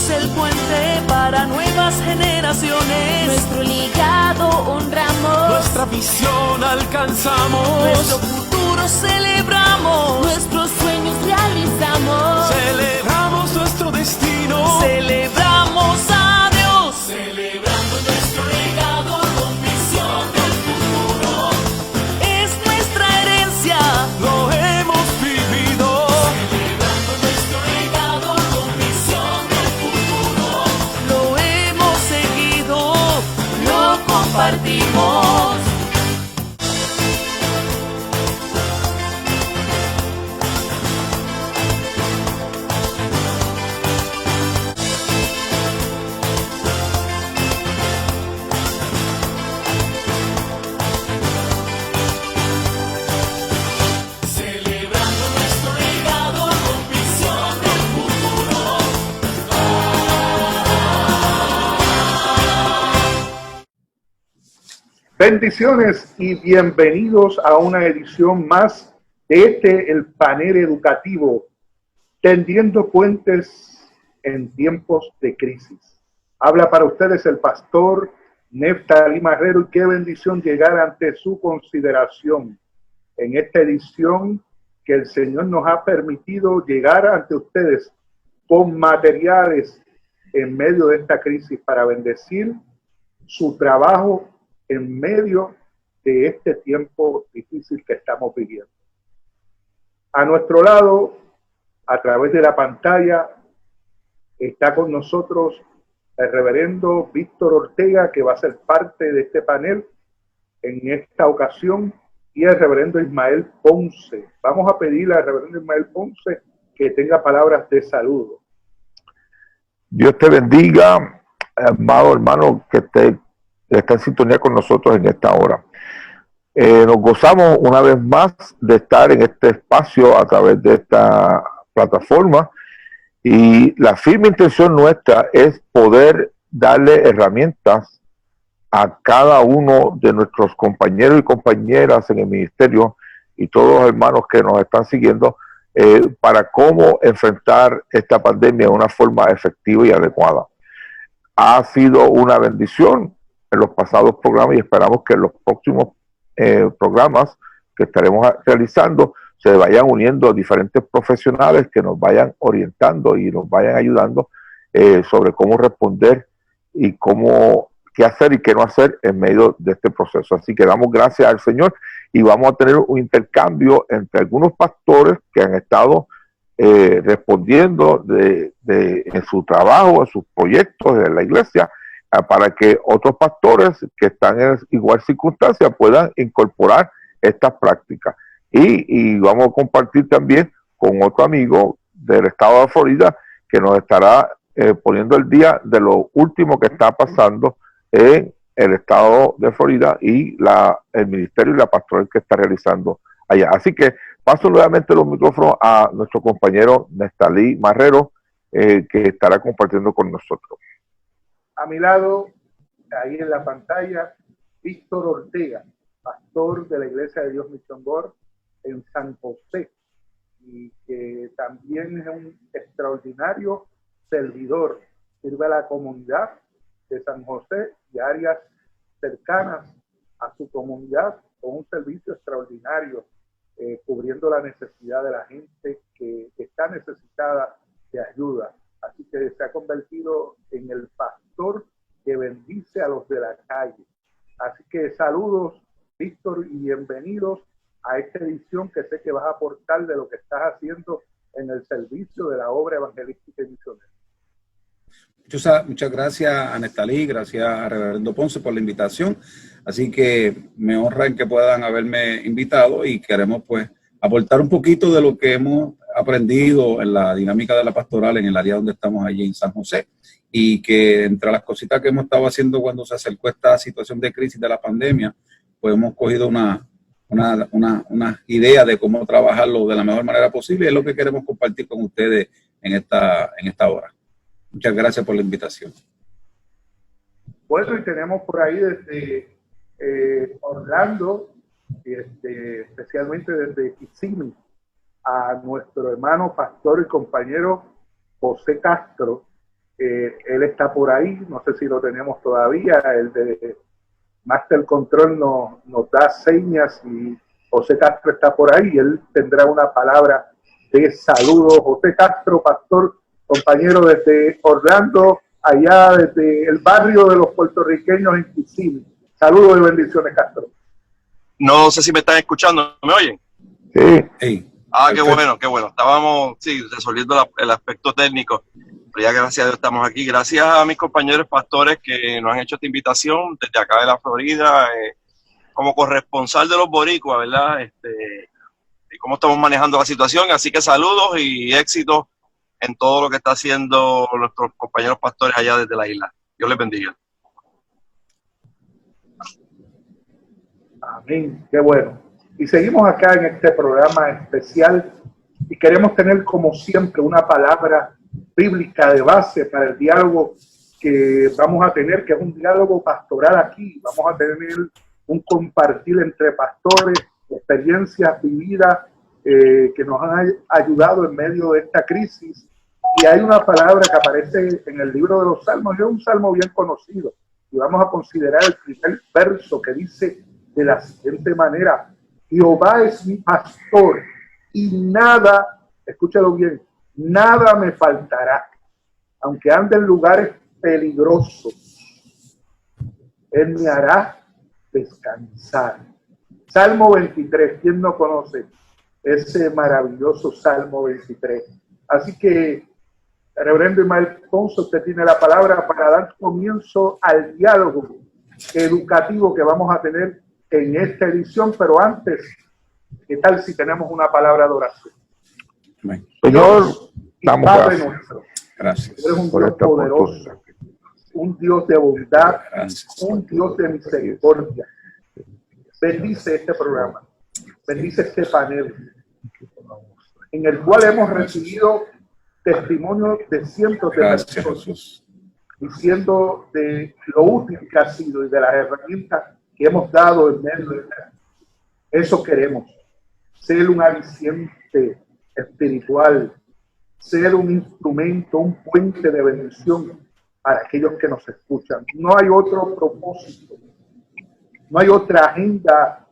somos el puente para nuevas generaciones. Nuestro legado honramos, Nuestra visión alcanzamos, nuestro futuro celebramos, nuestros sueños realizamos. celebramos nuestro destino, celebramos a Dios, Celebrando nuestro legado con visión del futuro. es nuestra herencia, lo hemos vivido, Celebrando nuestro legado con visión del futuro. lo hemos seguido, lo compartimos. Celebrando nuestro legado con visión del futuro. Bendiciones y bienvenidos a una edición más de el panel educativo, tendiendo puentes en tiempos de crisis. Habla para ustedes el pastor Neftalí Marrero, y qué bendición llegar ante su consideración en esta edición que el Señor nos ha permitido llegar ante ustedes con materiales en medio de esta crisis para bendecir su trabajo en medio de este tiempo difícil que estamos viviendo. A nuestro lado, a través de la pantalla, está con nosotros el reverendo Víctor Ortega, que va a ser parte de este panel en esta ocasión, y el reverendo Ismael Ponce. Vamos a pedirle al reverendo Ismael Ponce que tenga palabras de saludo. Dios te bendiga, amado hermano, que está en sintonía con nosotros en esta hora. Nos gozamos una vez más de estar en este espacio a través de esta plataforma, y la firme intención nuestra es poder darle herramientas a cada uno de nuestros compañeros y compañeras en el ministerio y todos los hermanos que nos están siguiendo para cómo enfrentar esta pandemia de una forma efectiva y adecuada. Ha sido una bendición en los pasados programas, y esperamos que en los próximos programas que estaremos realizando se vayan uniendo diferentes profesionales que nos vayan orientando y nos vayan ayudando sobre cómo responder y qué hacer y qué no hacer en medio de este proceso. Así que damos gracias al Señor, y vamos a tener un intercambio entre algunos pastores que han estado respondiendo en su trabajo, en sus proyectos de la iglesia, para que otros pastores que están en igual circunstancia puedan incorporar estas prácticas. Y vamos a compartir también con otro amigo del estado de Florida que nos estará poniendo el día de lo último que está pasando en el estado de Florida y el ministerio y la pastoral que está realizando allá. Así que paso nuevamente los micrófonos a nuestro compañero Neftalí Marrero, que estará compartiendo con nosotros. A mi lado, ahí en la pantalla, Víctor Ortega, pastor de la Iglesia de Dios Mission Board en San José, y que también es un extraordinario servidor. Sirve a la comunidad de San José y áreas cercanas a su comunidad con un servicio extraordinario, cubriendo la necesidad de la gente que está necesitada de ayuda. Así que se ha convertido en el pastor que bendice a los de la calle. Así que saludos, Víctor, y bienvenidos a esta edición que sé que vas a aportar de lo que estás haciendo en el servicio de la obra evangelística y misionera. Muchas gracias a Neftalí, gracias a Reverendo Ponce por la invitación. Así que me honra en que puedan haberme invitado, y queremos pues aportar un poquito de lo que hemos aprendido en la dinámica de la pastoral en el área donde estamos allí en San José, y que entre las cositas que hemos estado haciendo cuando se acercó esta situación de crisis de la pandemia, pues hemos cogido una idea de cómo trabajarlo de la mejor manera posible, y es lo que queremos compartir con ustedes en esta hora. Muchas gracias por la invitación. Bueno, y tenemos por ahí desde Orlando, especialmente desde Kissimmee, a nuestro hermano pastor y compañero José Castro, Él está por ahí, no sé si lo tenemos todavía, el de Master Control nos da señas y José Castro está por ahí, él tendrá una palabra de saludo. José Castro, pastor, compañero desde Orlando, allá desde el barrio de los puertorriqueños en Kissimmee. Saludos y bendiciones, Castro. No sé si me están escuchando, ¿me oyen? Sí. Hey, Qué bueno, qué bueno. Estábamos, resolviendo el aspecto técnico, pero ya gracias a Dios estamos aquí. Gracias a mis compañeros pastores que nos han hecho esta invitación desde acá de la Florida, como corresponsal de los boricuas, ¿verdad? Y cómo estamos manejando la situación. Así que saludos y éxitos en todo lo que está haciendo nuestros compañeros pastores allá desde la isla. Dios les bendiga. Amén, qué bueno. Y seguimos acá en este programa especial y queremos tener como siempre una palabra bíblica de base para el diálogo que vamos a tener, que es un diálogo pastoral aquí. Vamos a tener un compartir entre pastores, experiencias vividas que nos han ayudado en medio de esta crisis. Y hay una palabra que aparece en el libro de los Salmos, es un salmo bien conocido, y vamos a considerar el primer verso que dice de la siguiente manera: Jehová es mi pastor y nada, escúchalo bien, nada me faltará. Aunque ande en lugares peligrosos, Él me hará descansar. Salmo 23, ¿quién no conoce ese maravilloso Salmo 23? Así que, Reverendo Ismael Ponce, usted tiene la palabra para dar comienzo al diálogo educativo que vamos a tener en esta edición, pero antes, ¿qué tal si tenemos una palabra de oración? amén. Señor, y damos Padre gracias nuestro, Gracias. tú eres un por Dios esta poderoso, oportunidad. un Dios de bondad, Gracias. un Dios de misericordia. Bendice este programa, bendice este panel, en el cual hemos recibido testimonios de cientos de Gracias, personas Jesús. diciendo de lo útil que ha sido y de las herramientas que hemos dado en medio de eso. Queremos ser un aliciente espiritual, ser un instrumento, un puente de bendición para aquellos que nos escuchan. No hay otro propósito, no hay otra agenda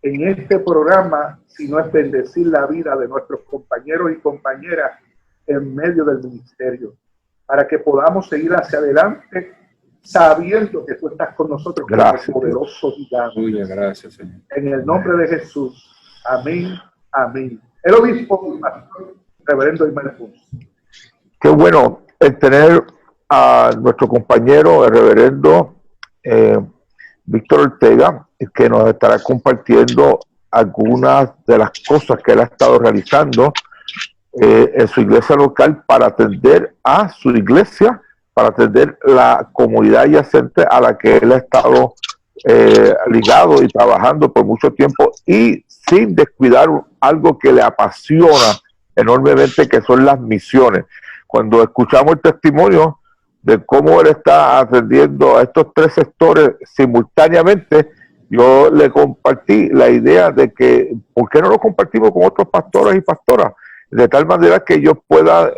en este programa sino es bendecir la vida de nuestros compañeros y compañeras en medio del ministerio, para que podamos seguir hacia adelante sabiendo que tú estás con nosotros. Gracias, como poderoso gigante. Tuya, gracias, Señor. En el nombre de Jesús. Amén. Amén. El obispo, Reverendo Ismael Ponce. Qué bueno el tener a nuestro compañero, el reverendo Víctor Ortega, que nos estará compartiendo algunas de las cosas que él ha estado realizando en su iglesia local para atender a su iglesia, para atender la comunidad adyacente a la que él ha estado ligado y trabajando por mucho tiempo, y sin descuidar algo que le apasiona enormemente, que son las misiones. Cuando escuchamos el testimonio de cómo él está atendiendo a estos tres sectores simultáneamente, yo le compartí la idea de que, ¿por qué no lo compartimos con otros pastores y pastoras? De tal manera que ellos puedan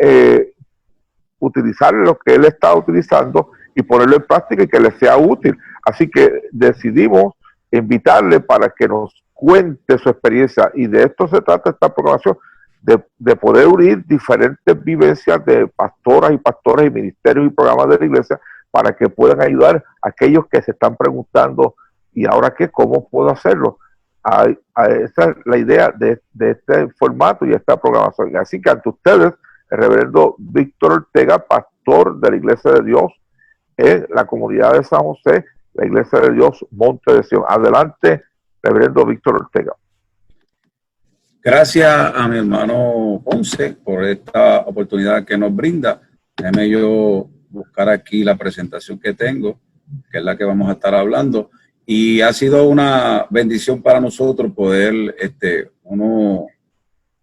utilizar lo que él está utilizando y ponerlo en práctica y que les sea útil. Así que decidimos invitarle para que nos cuente su experiencia, y de esto se trata esta programación, de poder unir diferentes vivencias de pastoras y pastores y ministerios y programas de la iglesia para que puedan ayudar a aquellos que se están preguntando, ¿y ahora qué? ¿Cómo puedo hacerlo? Esa es la idea de este formato y esta programación. Así que ante ustedes, el reverendo Víctor Ortega, pastor de la Iglesia de Dios en la comunidad de San José, la Iglesia de Dios Monte de Sion. Adelante, reverendo Víctor Ortega. Gracias a mi hermano Ponce por esta oportunidad que nos brinda. Déjeme yo buscar aquí la presentación que tengo, que es la que vamos a estar hablando. Y ha sido una bendición para nosotros poder uno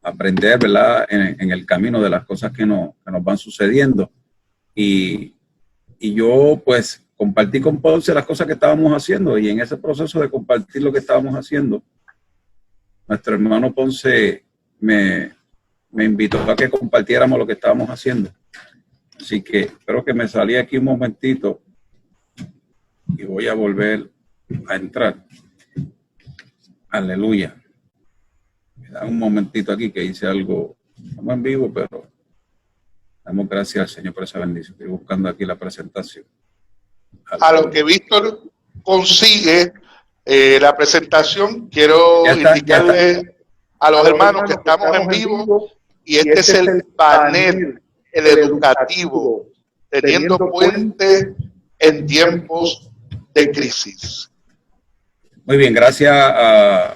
aprender, ¿verdad?, en el camino de las cosas que nos van sucediendo. Y yo, pues, compartí con Ponce las cosas que estábamos haciendo, y en ese proceso de compartir lo que estábamos haciendo, nuestro hermano Ponce me invitó a que compartiéramos lo que estábamos haciendo. Así que espero que me salí aquí un momentito y voy a volver a entrar. Aleluya. Me da un momentito aquí que hice algo, no en vivo, pero damos gracias al Señor por esa bendición. Estoy buscando aquí la presentación. A lo que Víctor consigue la presentación, quiero indicarle a los hermanos que estamos en vivo y este es el panel educativo, teniendo puentes en tiempos de crisis. Muy bien, gracias a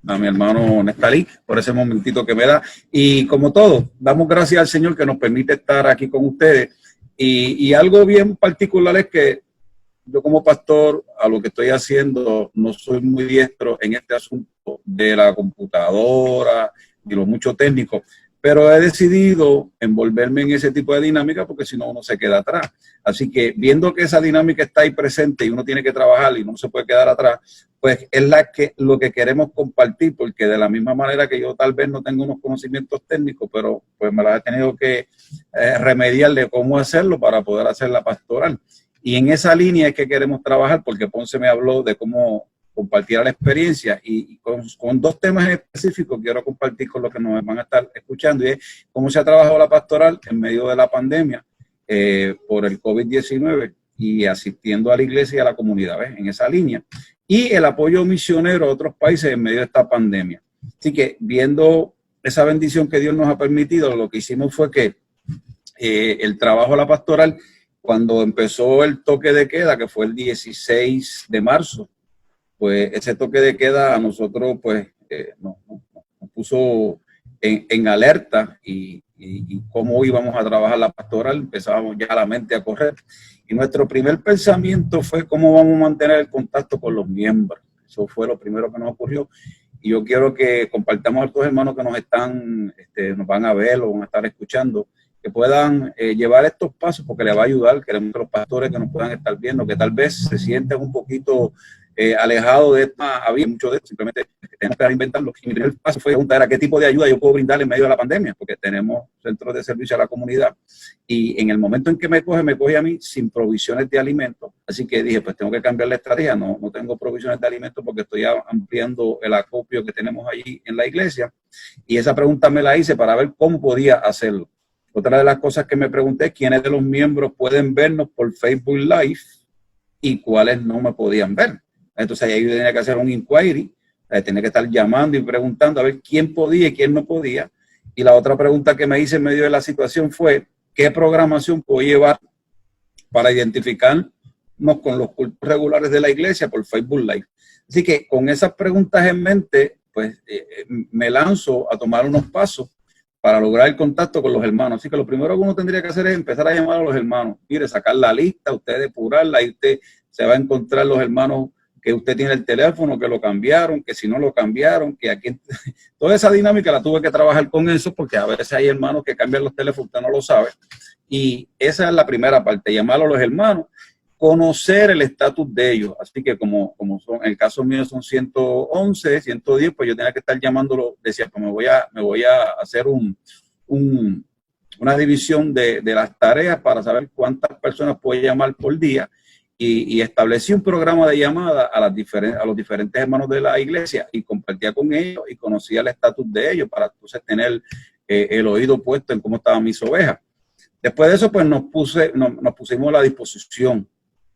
mi hermano Nestalí por ese momentito que me da. Y como todo, damos gracias al Señor que nos permite estar aquí con ustedes. Y algo bien particular es que yo como pastor, a lo que estoy haciendo, no soy muy diestro en este asunto de la computadora y lo mucho técnico, pero he decidido envolverme en ese tipo de dinámica porque si no uno se queda atrás. Así que viendo que esa dinámica está ahí presente y uno tiene que trabajar y no se puede quedar atrás, pues es lo que queremos compartir, porque de la misma manera que yo tal vez no tengo unos conocimientos técnicos, pero pues me las he tenido que remediar de cómo hacerlo para poder hacer la pastoral. Y en esa línea es que queremos trabajar, porque Ponce me habló de cómo compartir la experiencia y con dos temas específicos quiero compartir con los que nos van a estar escuchando, y es cómo se ha trabajado la pastoral en medio de la pandemia por el COVID-19 y asistiendo a la iglesia y a la comunidad, ¿ves? En esa línea, y el apoyo misionero a otros países en medio de esta pandemia. Así que viendo esa bendición que Dios nos ha permitido, lo que hicimos fue que el trabajo de la pastoral, cuando empezó el toque de queda, que fue el 16 de marzo, pues ese toque de queda a nosotros pues nos puso en alerta y cómo íbamos a trabajar la pastoral. Empezábamos ya la mente a correr y nuestro primer pensamiento fue cómo vamos a mantener el contacto con los miembros. Eso fue lo primero que nos ocurrió y yo quiero que compartamos a estos hermanos que nos están, nos van a ver o van a estar escuchando, que puedan llevar estos pasos porque les va a ayudar. Queremos que los pastores que nos puedan estar viendo, que tal vez se sientan un poquito alejados de esta, había mucho de esto, simplemente tenemos que reinventarlo. Y mi primer paso fue preguntar a qué tipo de ayuda yo puedo brindar en medio de la pandemia, porque tenemos centros de servicio a la comunidad y en el momento en que me coge a mí sin provisiones de alimentos, así que dije, pues tengo que cambiar la estrategia, no tengo provisiones de alimentos porque estoy ampliando el acopio que tenemos allí en la iglesia, y esa pregunta me la hice para ver cómo podía hacerlo. Otra de las cosas que me pregunté, ¿quiénes de los miembros pueden vernos por Facebook Live y cuáles no me podían ver? Entonces ahí yo tenía que hacer un inquiry, tenía que estar llamando y preguntando a ver quién podía y quién no podía. Y la otra pregunta que me hice en medio de la situación fue, ¿qué programación puedo llevar para identificarnos con los cultos regulares de la iglesia por Facebook Live? Así que con esas preguntas en mente, pues me lanzo a tomar unos pasos para lograr el contacto con los hermanos. Así que lo primero que uno tendría que hacer es empezar a llamar a los hermanos. Mire, sacar la lista, usted depurarla, y usted se va a encontrar los hermanos que usted tiene el teléfono, que lo cambiaron, que si no lo cambiaron, que aquí... Toda esa dinámica la tuve que trabajar con eso, porque a veces hay hermanos que cambian los teléfonos, usted no lo sabe. Y esa es la primera parte, llamar a los hermanos, conocer el estatus de ellos. Así que como son, en el caso mío son 111, 110, pues yo tenía que estar llamándolo, decía, pues me voy a hacer una división de las tareas para saber cuántas personas puedo llamar por día, y establecí un programa de llamada a los diferentes hermanos de la iglesia y compartía con ellos y conocía el estatus de ellos para entonces tener el oído puesto en cómo estaban mis ovejas. Después de eso, pues nos pusimos a la disposición.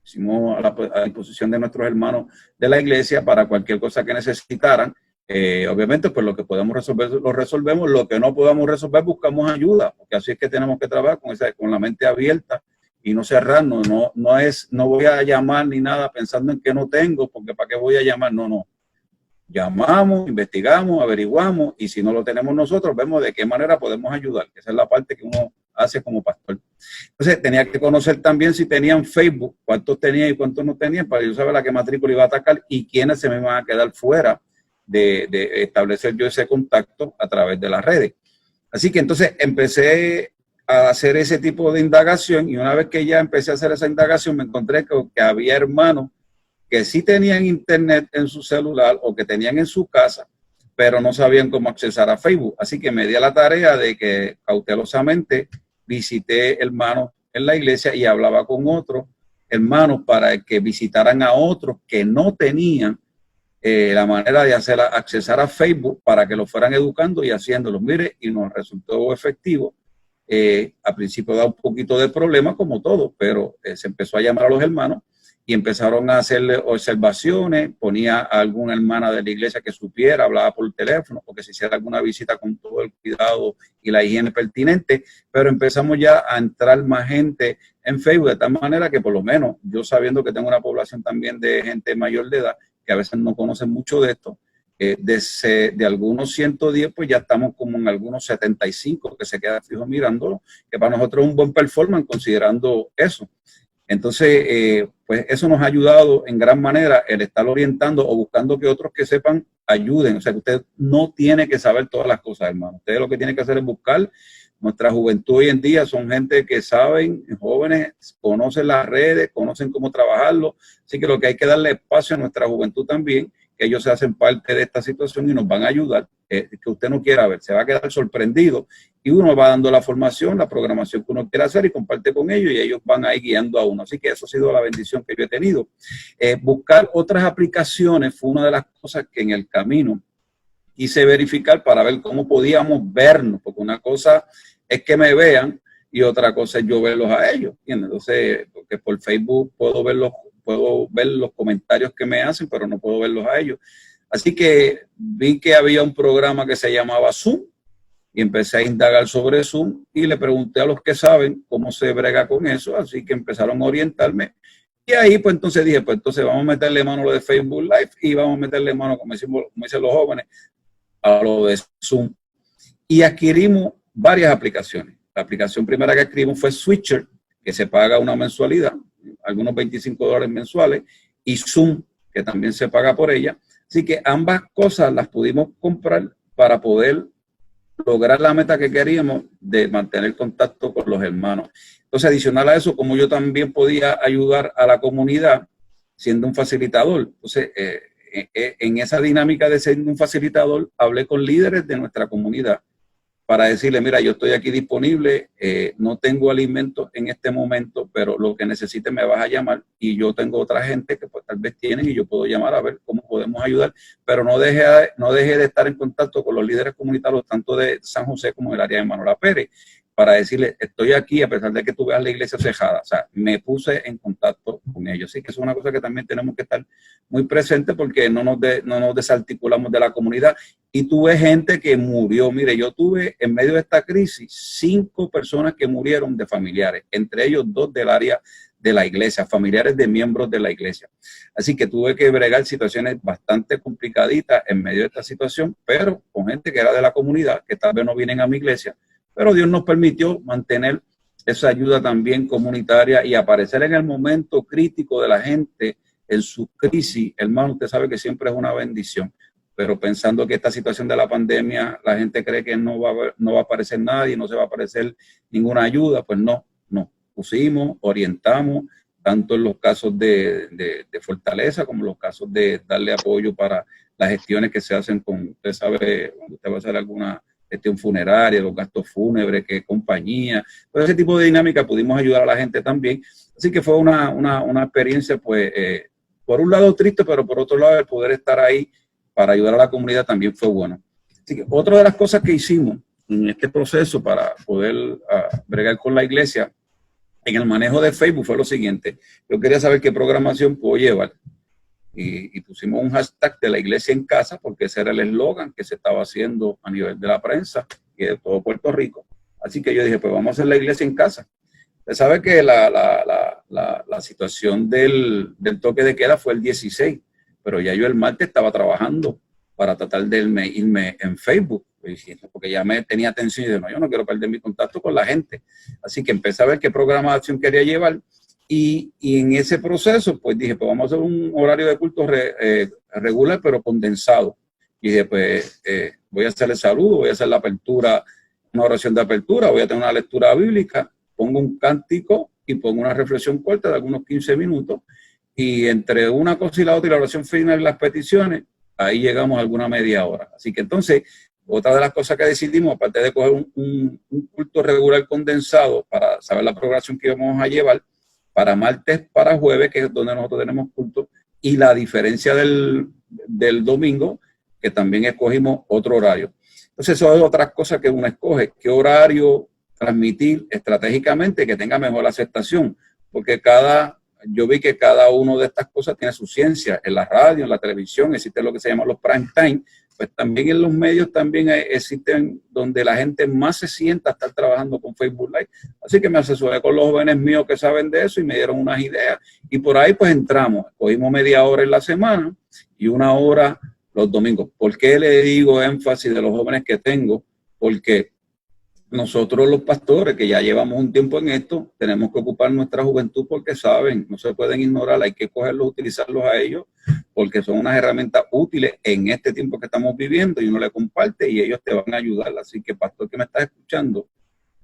Hicimos a la disposición de nuestros hermanos de la iglesia para cualquier cosa que necesitaran. Obviamente, pues lo que podemos resolver, lo resolvemos. Lo que no podamos resolver, buscamos ayuda, porque así es que tenemos que trabajar con la mente abierta y no cerrarnos. No voy a llamar ni nada pensando en que no tengo, porque ¿para qué voy a llamar? No. Llamamos, investigamos, averiguamos, y si no lo tenemos nosotros, vemos de qué manera podemos ayudar. Esa es la parte que uno hace como pastor. Entonces tenía que conocer también si tenían Facebook, cuántos tenían y cuántos no tenían, para yo saber a qué matrícula iba a atacar y quiénes se me iban a quedar fuera de establecer yo ese contacto a través de las redes. Así que entonces empecé a hacer ese tipo de indagación, y una vez que ya empecé a hacer esa indagación me encontré que había hermanos que sí tenían internet en su celular o que tenían en su casa, pero no sabían cómo accesar a Facebook. Así que me di a la tarea de que cautelosamente visité hermanos en la iglesia y hablaba con otros hermanos para que visitaran a otros que no tenían la manera de accesar a Facebook para que lo fueran educando y haciéndolo. Mire, y nos resultó efectivo. Al principio da un poquito de problema como todo, pero se empezó a llamar a los hermanos y empezaron a hacerle observaciones, ponía a alguna hermana de la iglesia que supiera, hablaba por teléfono, o que se hiciera alguna visita con todo el cuidado y la higiene pertinente, pero empezamos ya a entrar más gente en Facebook, de tal manera que por lo menos yo, sabiendo que tengo una población también de gente mayor de edad, que a veces no conocen mucho de esto, de algunos 110, pues ya estamos como en algunos 75 que se quedan fijos mirándolo, que para nosotros es un buen performance considerando eso. Entonces, pues eso nos ha ayudado en gran manera el estar orientando o buscando que otros que sepan ayuden. O sea, que usted no tiene que saber todas las cosas, hermano. Usted lo que tiene que hacer es buscar. Nuestra juventud hoy en día son gente que saben, jóvenes, conocen las redes, conocen cómo trabajarlo. Así que lo que hay que darle espacio a nuestra juventud también, que ellos se hacen parte de esta situación y nos van a ayudar, que usted no quiera ver, se va a quedar sorprendido y uno va dando la formación, la programación que uno quiere hacer y comparte con ellos y ellos van ahí guiando a uno. Así que eso ha sido la bendición que yo he tenido. Buscar otras aplicaciones fue una de las cosas que en el camino quise verificar para ver cómo podíamos vernos, porque una cosa es que me vean y otra cosa es yo verlos a ellos, ¿entiendes? Entonces, porque por Facebook puedo ver los comentarios que me hacen, pero no puedo verlos a ellos. Así que vi que había un programa que se llamaba Zoom y empecé a indagar sobre Zoom y le pregunté a los que saben cómo se brega con eso, así que empezaron a orientarme. Y ahí pues entonces dije, pues entonces vamos a meterle mano a lo de Facebook Live y vamos a meterle mano, como dicen los jóvenes, a lo de Zoom. Y adquirimos varias aplicaciones. La aplicación primera que adquirimos fue Switcher, que se paga una mensualidad, algunos $25 mensuales, y Zoom, que también se paga por ella. Así que ambas cosas las pudimos comprar para poder lograr la meta que queríamos de mantener contacto con los hermanos. Entonces, adicional a eso, como yo también podía ayudar a la comunidad siendo un facilitador. Entonces, en esa dinámica de ser un facilitador, hablé con líderes de nuestra comunidad para decirle, mira, yo estoy aquí disponible, no tengo alimentos en este momento, pero lo que necesites me vas a llamar y yo tengo otra gente que pues tal vez tienen y yo puedo llamar a ver cómo podemos ayudar, pero no deje de estar en contacto con los líderes comunitarios tanto de San José como del área de Manola Pérez, para decirle, estoy aquí a pesar de que tú veas la iglesia cejada. O sea, me puse en contacto con ellos. Así que es una cosa que también tenemos que estar muy presentes porque no nos desarticulamos de la comunidad. Y tuve gente que murió. Mire, yo tuve en medio de esta crisis 5 personas que murieron de familiares, entre ellos 2 del área de la iglesia, familiares de miembros de la iglesia. Así que tuve que bregar situaciones bastante complicaditas en medio de esta situación, pero con gente que era de la comunidad, que tal vez no vienen a mi iglesia, pero Dios nos permitió mantener esa ayuda también comunitaria y aparecer en el momento crítico de la gente en su crisis. Hermano, usted sabe que siempre es una bendición, pero pensando que esta situación de la pandemia, la gente cree que no va a aparecer nadie, no se va a aparecer ninguna ayuda, pues no. Pusimos, orientamos, tanto en los casos de fortaleza como en los casos de darle apoyo para las gestiones que se hacen con, usted sabe, cuando usted va a hacer alguna gestión funeraria, los gastos fúnebres, qué compañía, todo ese tipo de dinámica pudimos ayudar a la gente también. Así que fue una experiencia, pues, por un lado triste, pero por otro lado el poder estar ahí para ayudar a la comunidad también fue bueno. Así que otra de las cosas que hicimos en este proceso para poder bregar con la iglesia en el manejo de Facebook fue lo siguiente. Yo quería saber qué programación puedo llevar. Y pusimos un hashtag de la iglesia en casa, porque ese era el eslogan que se estaba haciendo a nivel de la prensa y de todo Puerto Rico. Así que yo dije, pues vamos a hacer la iglesia en casa. Usted sabe que la situación del toque de queda fue el 16, pero ya yo el martes estaba trabajando para tratar de irme en Facebook, porque ya me tenía atención y dije, no, yo no quiero perder mi contacto con la gente. Así que empecé a ver qué programación quería llevar. Y en ese proceso, pues dije, pues vamos a hacer un horario de culto regular, pero condensado. Y dije, pues voy a hacer el saludo, voy a hacer la apertura, una oración de apertura, voy a tener una lectura bíblica, pongo un cántico y pongo una reflexión corta de algunos 15 minutos. Y entre una cosa y la otra y la oración final y las peticiones, ahí llegamos a alguna media hora. Así que entonces otra de las cosas que decidimos, aparte de coger un culto regular condensado para saber la programación que íbamos a llevar, para martes, para jueves, que es donde nosotros tenemos culto, y la diferencia del domingo, que también escogimos otro horario. Entonces, eso es otras cosas que uno escoge, qué horario transmitir estratégicamente que tenga mejor aceptación, porque yo vi que cada una de estas cosas tiene su ciencia. En la radio, en la televisión, existe lo que se llama los prime time, pues también en los medios también existen donde la gente más se sienta a estar trabajando con Facebook Live. Así que me asesoré con los jóvenes míos que saben de eso y me dieron unas ideas. Y por ahí pues entramos, cogimos media hora en la semana y una hora los domingos. ¿Por qué le digo énfasis de los jóvenes que tengo? Porque nosotros los pastores que ya llevamos un tiempo en esto, tenemos que ocupar nuestra juventud porque saben, no se pueden ignorar, hay que cogerlos, utilizarlos a ellos, porque son unas herramientas útiles en este tiempo que estamos viviendo y uno le comparte y ellos te van a ayudar. Así que, pastor que me estás escuchando,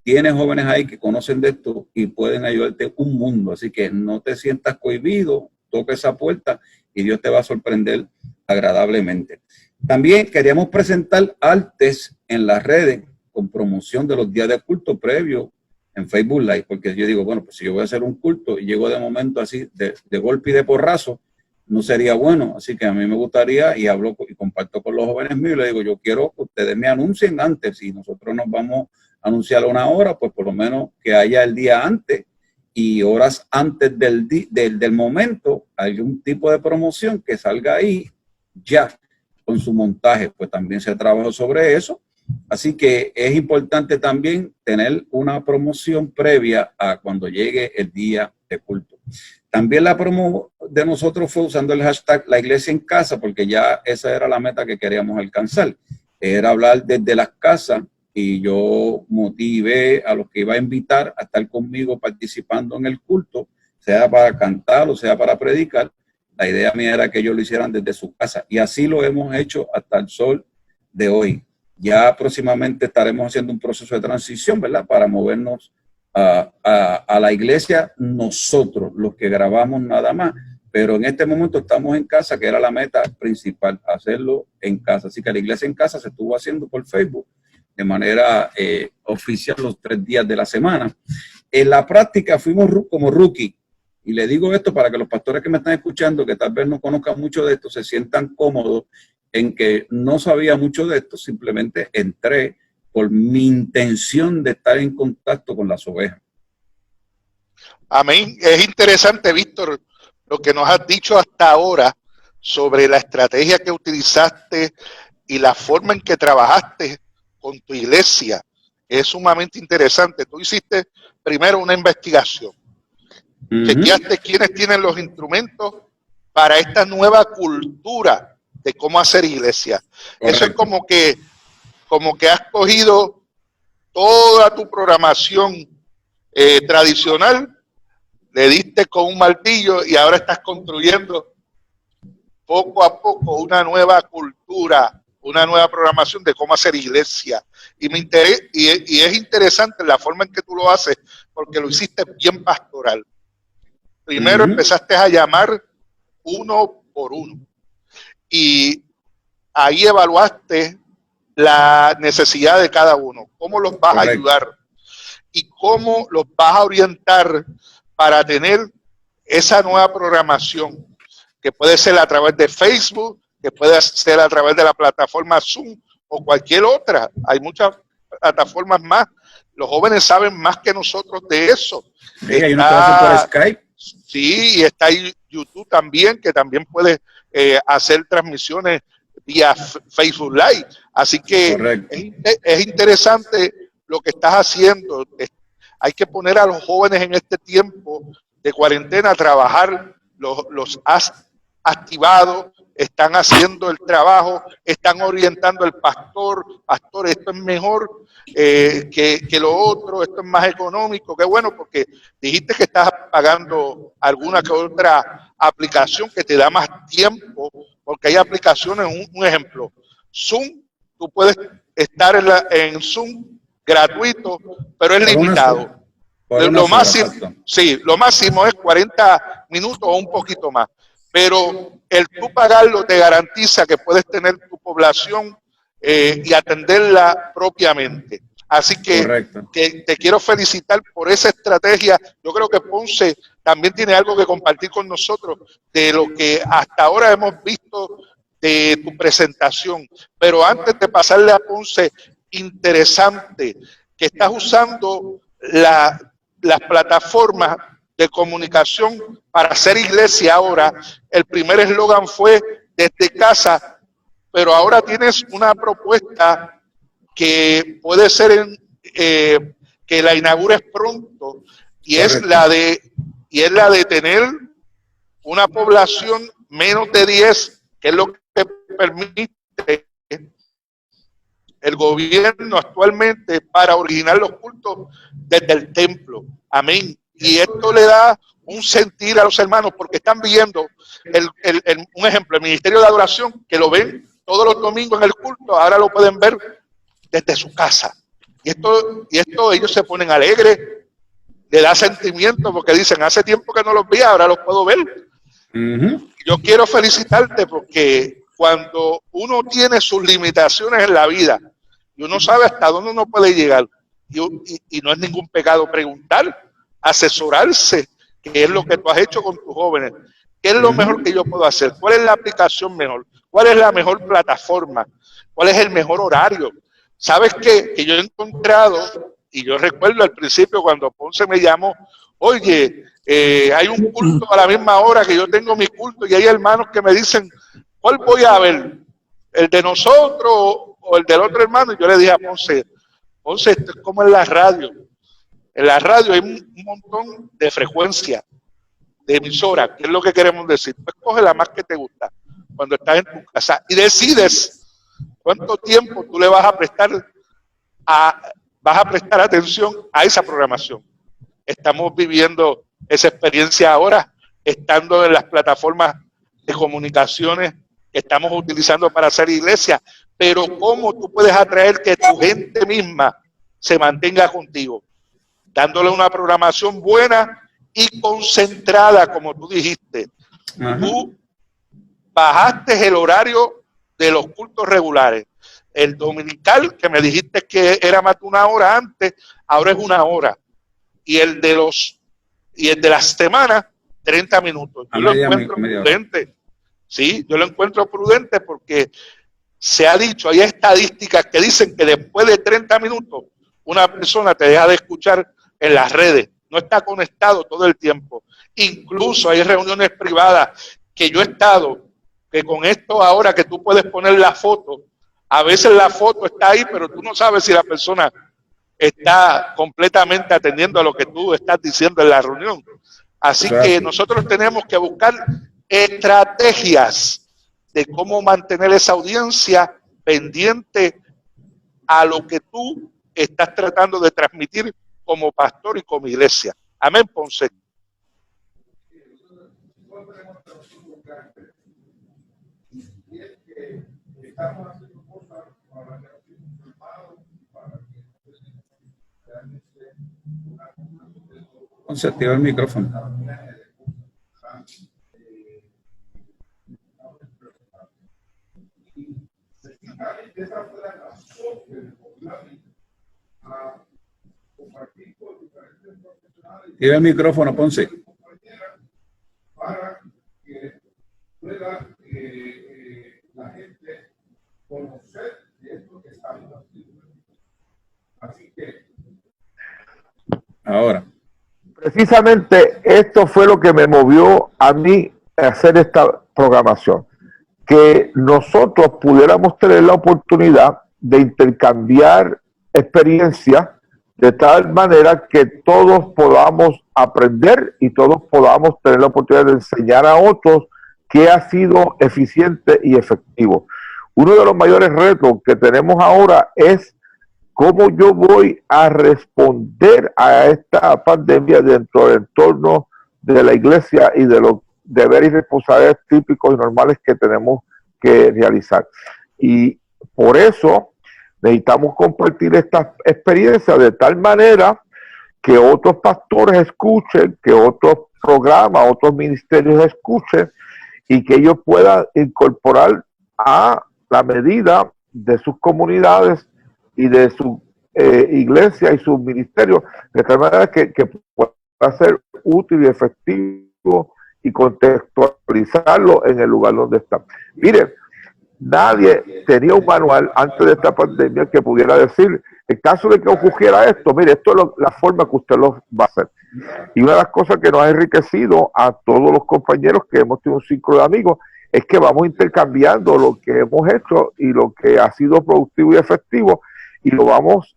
tienes jóvenes ahí que conocen de esto y pueden ayudarte un mundo. Así que no te sientas cohibido, toca esa puerta y Dios te va a sorprender agradablemente. También queríamos presentar artes en las redes con promoción de los días de culto previo en Facebook Live, porque yo digo, bueno, pues si yo voy a hacer un culto y llego de momento así, de golpe y de porrazo, no sería bueno. Así que a mí me gustaría, y hablo y comparto con los jóvenes míos, y le digo, yo quiero que ustedes me anuncien antes, si nosotros nos vamos a anunciar una hora, pues por lo menos que haya el día antes y horas antes del momento, algún tipo de promoción que salga ahí ya con su montaje, pues también se trabajó sobre eso. Así que es importante también tener una promoción previa a cuando llegue el día de culto. También la promo de nosotros fue usando el hashtag La Iglesia en Casa, porque ya esa era la meta que queríamos alcanzar. Era hablar desde las casas y yo motivé a los que iba a invitar a estar conmigo participando en el culto, sea para cantar o sea para predicar. La idea mía era que ellos lo hicieran desde su casa y así lo hemos hecho hasta el sol de hoy. Ya próximamente estaremos haciendo un proceso de transición, ¿verdad? Para movernos a la iglesia nosotros, los que grabamos nada más. Pero en este momento estamos en casa, que era la meta principal, hacerlo en casa. Así que la iglesia en casa se estuvo haciendo por Facebook de manera oficial los 3 días de la semana. En la práctica fuimos como rookie. Y le digo esto para que los pastores que me están escuchando, que tal vez no conozcan mucho de esto, se sientan cómodos en que no sabía mucho de esto, simplemente entré por mi intención de estar en contacto con las ovejas. Amén. Es interesante, Víctor, lo que nos has dicho hasta ahora sobre la estrategia que utilizaste y la forma en que trabajaste con tu iglesia. Es sumamente interesante. Tú hiciste primero una investigación. Chequeaste quiénes tienen los instrumentos para esta nueva cultura de cómo hacer iglesia. Correcto. Eso es como que has cogido toda tu programación tradicional, le diste con un martillo y ahora estás construyendo poco a poco una nueva cultura, una nueva programación de cómo hacer iglesia. Y es interesante la forma en que tú lo haces, porque lo hiciste bien pastoral. Primero empezaste a llamar uno por uno. Y ahí evaluaste la necesidad de cada uno, cómo los vas a ayudar y cómo los vas a orientar para tener esa nueva programación, que puede ser a través de Facebook, que puede ser a través de la plataforma Zoom o cualquier otra. Hay muchas plataformas más. Los jóvenes saben más que nosotros de eso. Sí, hay una clase por Skype. Sí, y está YouTube también, que también puede hacer transmisiones vía Facebook Live. Así que es interesante lo que estás haciendo. Hay que poner a los jóvenes en este tiempo de cuarentena a trabajar. Los has activado, están haciendo el trabajo, están orientando al pastor, esto es mejor que lo otro, esto es más económico, qué bueno, porque dijiste que estás pagando alguna que otra aplicación que te da más tiempo, porque hay aplicaciones, un ejemplo, Zoom, tú puedes estar en Zoom gratuito, pero es limitado. Lo máximo es 40 minutos o un poquito más. Pero el tú pagarlo te garantiza que puedes tener tu población y atenderla propiamente. Así que te quiero felicitar por esa estrategia. Yo creo que Ponce también tiene algo que compartir con nosotros de lo que hasta ahora hemos visto de tu presentación. Pero antes de pasarle a Ponce, interesante que estás usando las plataformas de comunicación para hacer iglesia ahora. El primer eslogan fue desde casa, pero ahora tienes una propuesta que puede ser que la inaugures pronto, y es la de tener una población menos de 10, que es lo que permite el gobierno actualmente para originar los cultos desde el templo. Amén. Y esto le da un sentir a los hermanos, porque están viendo un ejemplo, el Ministerio de Adoración, que lo ven todos los domingos en el culto, ahora lo pueden ver desde su casa. Y esto ellos se ponen alegres, le da sentimiento, porque dicen, hace tiempo que no los vi, ahora los puedo ver. Yo quiero felicitarte, porque cuando uno tiene sus limitaciones en la vida y uno sabe hasta dónde uno puede llegar, y no es ningún pecado preguntar, asesorarse, que es lo que tú has hecho con tus jóvenes. ¿Qué es lo mejor que yo puedo hacer? ¿Cuál es la aplicación mejor? ¿Cuál es la mejor plataforma? ¿Cuál es el mejor horario? ¿Sabes qué? Que yo he encontrado, y yo recuerdo al principio cuando Ponce me llamó, oye, hay un culto a la misma hora que yo tengo mi culto, y hay hermanos que me dicen, ¿cuál voy a ver? ¿El de nosotros o el del otro hermano? Y yo le dije a Ponce, esto es como en la radio. En la radio hay un montón de frecuencias, de emisoras, que es lo que queremos decir. Pues coge la más que te gusta cuando estás en tu casa y decides cuánto tiempo tú le vas a prestar atención a esa programación. Estamos viviendo esa experiencia ahora, estando en las plataformas de comunicaciones que estamos utilizando para hacer iglesia, pero cómo tú puedes atraer que tu gente misma se mantenga contigo, dándole una programación buena y concentrada, como tú dijiste. Tú bajaste el horario de los cultos regulares. El dominical, que me dijiste que era más de una hora antes, ahora es una hora. Y el de las semanas, 30 minutos. Yo lo encuentro prudente. Sí, yo lo encuentro prudente porque se ha dicho, hay estadísticas que dicen que después de 30 minutos una persona te deja de escuchar en las redes, no está conectado todo el tiempo. Incluso hay reuniones privadas que yo he estado, que con esto ahora que tú puedes poner la foto, a veces la foto está ahí, pero tú no sabes si la persona está completamente atendiendo a lo que tú estás diciendo en la reunión. Así que nosotros tenemos que buscar estrategias de cómo mantener esa audiencia pendiente a lo que tú estás tratando de transmitir como pastor y como iglesia. Amén, Ponce. Ponce, activa el micrófono. Activa el micrófono, Ponce. Para que pueda la gente conocer esto que estamos haciendo. Así que ahora. Precisamente esto fue lo que me movió a mí a hacer esta programación, que nosotros pudiéramos tener la oportunidad de intercambiar experiencias de tal manera que todos podamos aprender y todos podamos tener la oportunidad de enseñar a otros qué ha sido eficiente y efectivo. Uno de los mayores retos que tenemos ahora es cómo yo voy a responder a esta pandemia dentro del entorno de la iglesia y de los deberes y responsabilidades típicos y normales que tenemos que realizar. Y por eso necesitamos compartir esta experiencia de tal manera que otros pastores escuchen, que otros programas, otros ministerios escuchen y que ellos puedan incorporar a la medida de sus comunidades y de su iglesia y sus ministerios, de tal manera que pueda ser útil y efectivo y contextualizarlo en el lugar donde está. Mire, nadie tenía un manual antes de esta pandemia que pudiera decir, en caso de que ocurriera esto, mire, esto es la forma que usted lo va a hacer. Y una de las cosas que nos ha enriquecido a todos los compañeros que hemos tenido un círculo de amigos es que vamos intercambiando lo que hemos hecho y lo que ha sido productivo y efectivo, y lo vamos